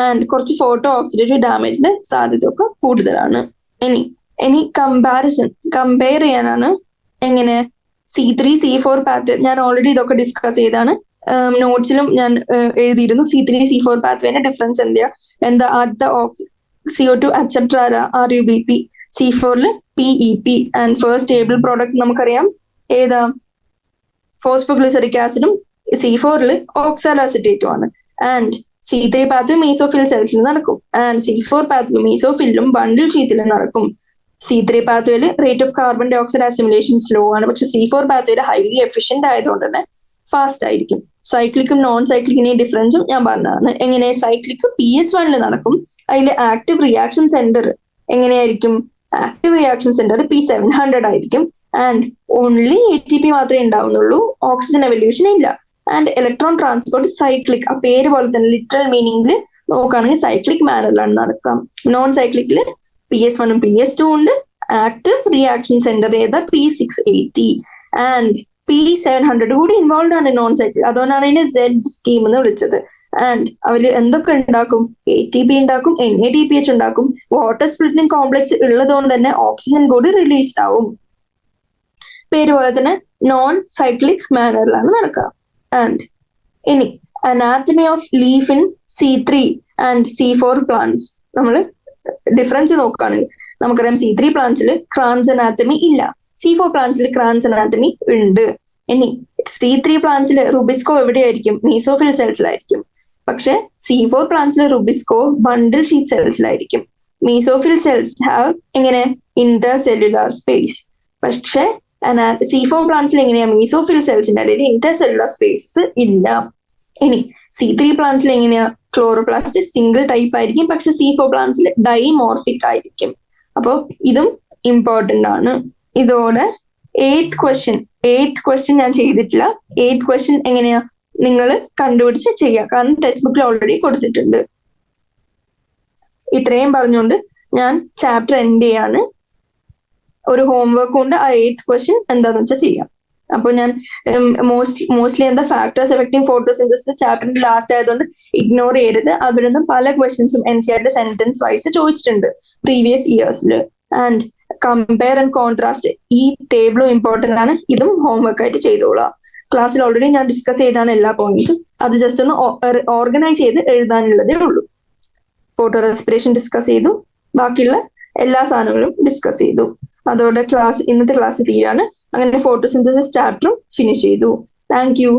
ആൻഡ് കുറച്ച് ഫോട്ടോ ഓക്സിഡേറ്റീവ് ഡാമേജിന്റെ സാധ്യത ഒക്കെ കൂടുതലാണ്. ഇനി കമ്പയർ ചെയ്യാനാണ്. എങ്ങനെ? C3 C4 പാത്ത് ഞാൻ ഓൾറെഡി ഇതൊക്കെ ഡിസ്കസ് ചെയ്താണ്. നോട്ട്സിലും ഞാൻ എഴുതിയിരുന്നു. C3 C4 പാത്വേന്റെ ഡിഫറൻസ് എന്താ? ആദ്യത്തെ CO2 acceptor RUBP, C4 PEP and first stable product നമുക്കറിയാം ഏതാ? ഫോസ്ഫോഗ്ലിസറിക് ആസിഡും C4 ഓക്സാലോഅസറ്റേറ്റും ആണ്. ആൻഡ് C3 പാത്വേ മീസോഫിൽ സെൽസിൽ നടക്കും ആൻഡ് C4 പാത്വേ മീസോഫിലും ബണ്ടിൽ ഷീറ്റിലും നടക്കും. C3 പാത്വേയില് rate of carbon dioxide assimilation slow ആണ്. പക്ഷെ C4 പാത്വേയില് ഹൈലി എഫിഷ്യന്റ് ആയതുകൊണ്ട് തന്നെ ഫാസ്റ്റ് ആയിരിക്കും. സൈക്ലിക്കും നോൺ സൈക്ലിക്കിനെയും ഡിഫറൻസും ഞാൻ പറഞ്ഞതാണ്. എങ്ങനെ? സൈക്ലിക് PS1 നടക്കും. അതിൽ ആക്റ്റീവ് റിയാക്ഷൻ സെന്റർ എങ്ങനെയായിരിക്കും? ആക്റ്റീവ് റിയാക്ഷൻ സെന്റർ P700 ആയിരിക്കും ആൻഡ് ഓൺലി ATP മാത്രമേ ഉണ്ടാവുന്നുള്ളൂ. ഓക്സിജൻ എവല്യൂഷൻ ഇല്ല. ആൻഡ് ഇലക്ട്രോൺ ട്രാൻസ്പോർട്ട് സൈക്ലിക്, ആ പേര് പോലെ തന്നെ ലിറ്ററൽ മീനിങ്ങിൽ നോക്കുകയാണെങ്കിൽ സൈക്ലിക് മാനറിലാണ് നടക്കാം. നോൺ സൈക്ലിക്കില് PS1 PS2 ഉണ്ട്. ആക്റ്റീവ് റിയാക്ഷൻ സെന്റർ ഏതാ? P680 ആൻഡ് P700 കൂടി ഇൻവോൾവ് ആണ് നോൺ സൈക്ലിക്. അതുകൊണ്ടാണ് അതിനെ Z സ്കീം എന്ന് വിളിച്ചത്. ആൻഡ് അവര് എന്തൊക്കെ ഉണ്ടാക്കും? ATP ഉണ്ടാക്കും, NADPH ഉണ്ടാക്കും. വാട്ടർ സ്പ്ലിറ്റിംഗ് കോംപ്ലക്സ് ഉള്ളത് കൊണ്ട് തന്നെ ഓക്സിജൻ കൂടി റിലീസ്ഡ് ആവും. പേര് പോലെ തന്നെ നോൺ സൈക്ലിക് മാനറിലാണ് നടക്കുക. ആൻഡ് ഇനി anatomy of leaf in C3 and C4 plants നമ്മൾ ഡിഫറൻസ് നോക്കുകയാണെങ്കിൽ നമുക്കറിയാം C3 പ്ലാന്റ്സിൽ ക്രാൻസ് അനാറ്റമി ഇല്ല, C4 പ്ലാന്റ്സിൽ ക്രാൻസ് അനാറ്റമി ഉണ്ട്. ഇനി C3 പ്ലാന്റ്സിൽ റുബിസ്കോ എവിടെയായിരിക്കും? മീസോഫിൽ സെൽസിലായിരിക്കും. പക്ഷെ C4 പ്ലാന്റ്സിൽ റുബിസ്കോ ബണ്ടിൽ ഷീറ്റ് സെൽസിലായിരിക്കും. മീസോഫിൽ സെൽസ് ഹാവ് എങ്ങനെ? Intercellular space. പക്ഷെ C4 പ്ലാന്റ്സിൽ എങ്ങനെയാ? മീസോഫിൽ സെൽസിന്റെ ഇടയിൽ ഇന്റർ സെല്ലുലാർ സ്പേസസ് ഇല്ല. ഇനി C3 പ്ലാന്റ്സിൽ എങ്ങനെയാ? ക്ലോറോപ്ലാസ്റ്റ് സിംഗിൾ ടൈപ്പ് ആയിരിക്കും, പക്ഷെ C4 പ്ലാന്റ്സിൽ ഡൈമോർഫിക് ആയിരിക്കും. അപ്പൊ ഇതും ഇമ്പോർട്ടന്റ് ആണ്. ഇതോടെ 8th ക്വസ്റ്റ്യൻ ഞാൻ ചെയ്തിട്ടില്ല. 8th ക്വസ്റ്റ്യൻ എങ്ങനെയാ? നിങ്ങൾ കണ്ടുപിടിച്ച് ചെയ്യാം, കാരണം ടെക്സ്റ്റ് ബുക്കിൽ ഓൾറെഡി കൊടുത്തിട്ടുണ്ട്. ഇത്രയും പറഞ്ഞുകൊണ്ട് ഞാൻ ചാപ്റ്റർ എൻഡ് ചെയ്യാണ്. ഒരു ഹോംവർക്ക് കൊണ്ട് ആ 8th ക്വസ്റ്റ്യൻ എന്താന്ന് വെച്ചാൽ ചെയ്യാം. അപ്പോൾ ഞാൻ മോസ്റ്റ്ലി എന്താ ഫാക്ടേഴ്സ് എഫക്റ്റിംഗ് ഫോട്ടോസിന്തസിസ് ചാപ്റ്ററിന്റെ ലാസ്റ്റ് ആയതുകൊണ്ട് ഇഗ്നോർ ചെയ്യരുത്. അവിടെ നിന്ന് പല ക്വസ്റ്റ്യൻസും NCERT സെന്റൻസ് വൈസ് ചോദിച്ചിട്ടുണ്ട് പ്രീവിയസ് ഇയേഴ്സിൽ. ആൻഡ് കമ്പയർ ആൻഡ് കോൺട്രാസ്റ്റ്, ഈ ടേബിളും ഇമ്പോർട്ടന്റ് ആണ്. ഇതും ഹോംവർക്ക് ആയിട്ട് ചെയ്തോളാം. ക്ലാസ്സിൽ ഓൾറെഡി ഞാൻ ഡിസ്കസ് ചെയ്താണ് എല്ലാ പോയിന്റ്സും. അത് ജസ്റ്റ് ഒന്ന് ഓർഗനൈസ് ചെയ്ത് എഴുതാനുള്ളതേ ഉള്ളൂ. ഫോട്ടോ റെസ്പിറേഷൻ ഡിസ്കസ് ചെയ്തു, ബാക്കിയുള്ള എല്ലാ സാധനങ്ങളും ഡിസ്കസ് ചെയ്തു. അതോടെ ഇന്നത്തെ ക്ലാസ് തീരാണ്. അങ്ങനെ ഫോട്ടോസിന്തസിസ് ചാപ്റ്ററും ഫിനിഷ് ചെയ്തു. Thank you.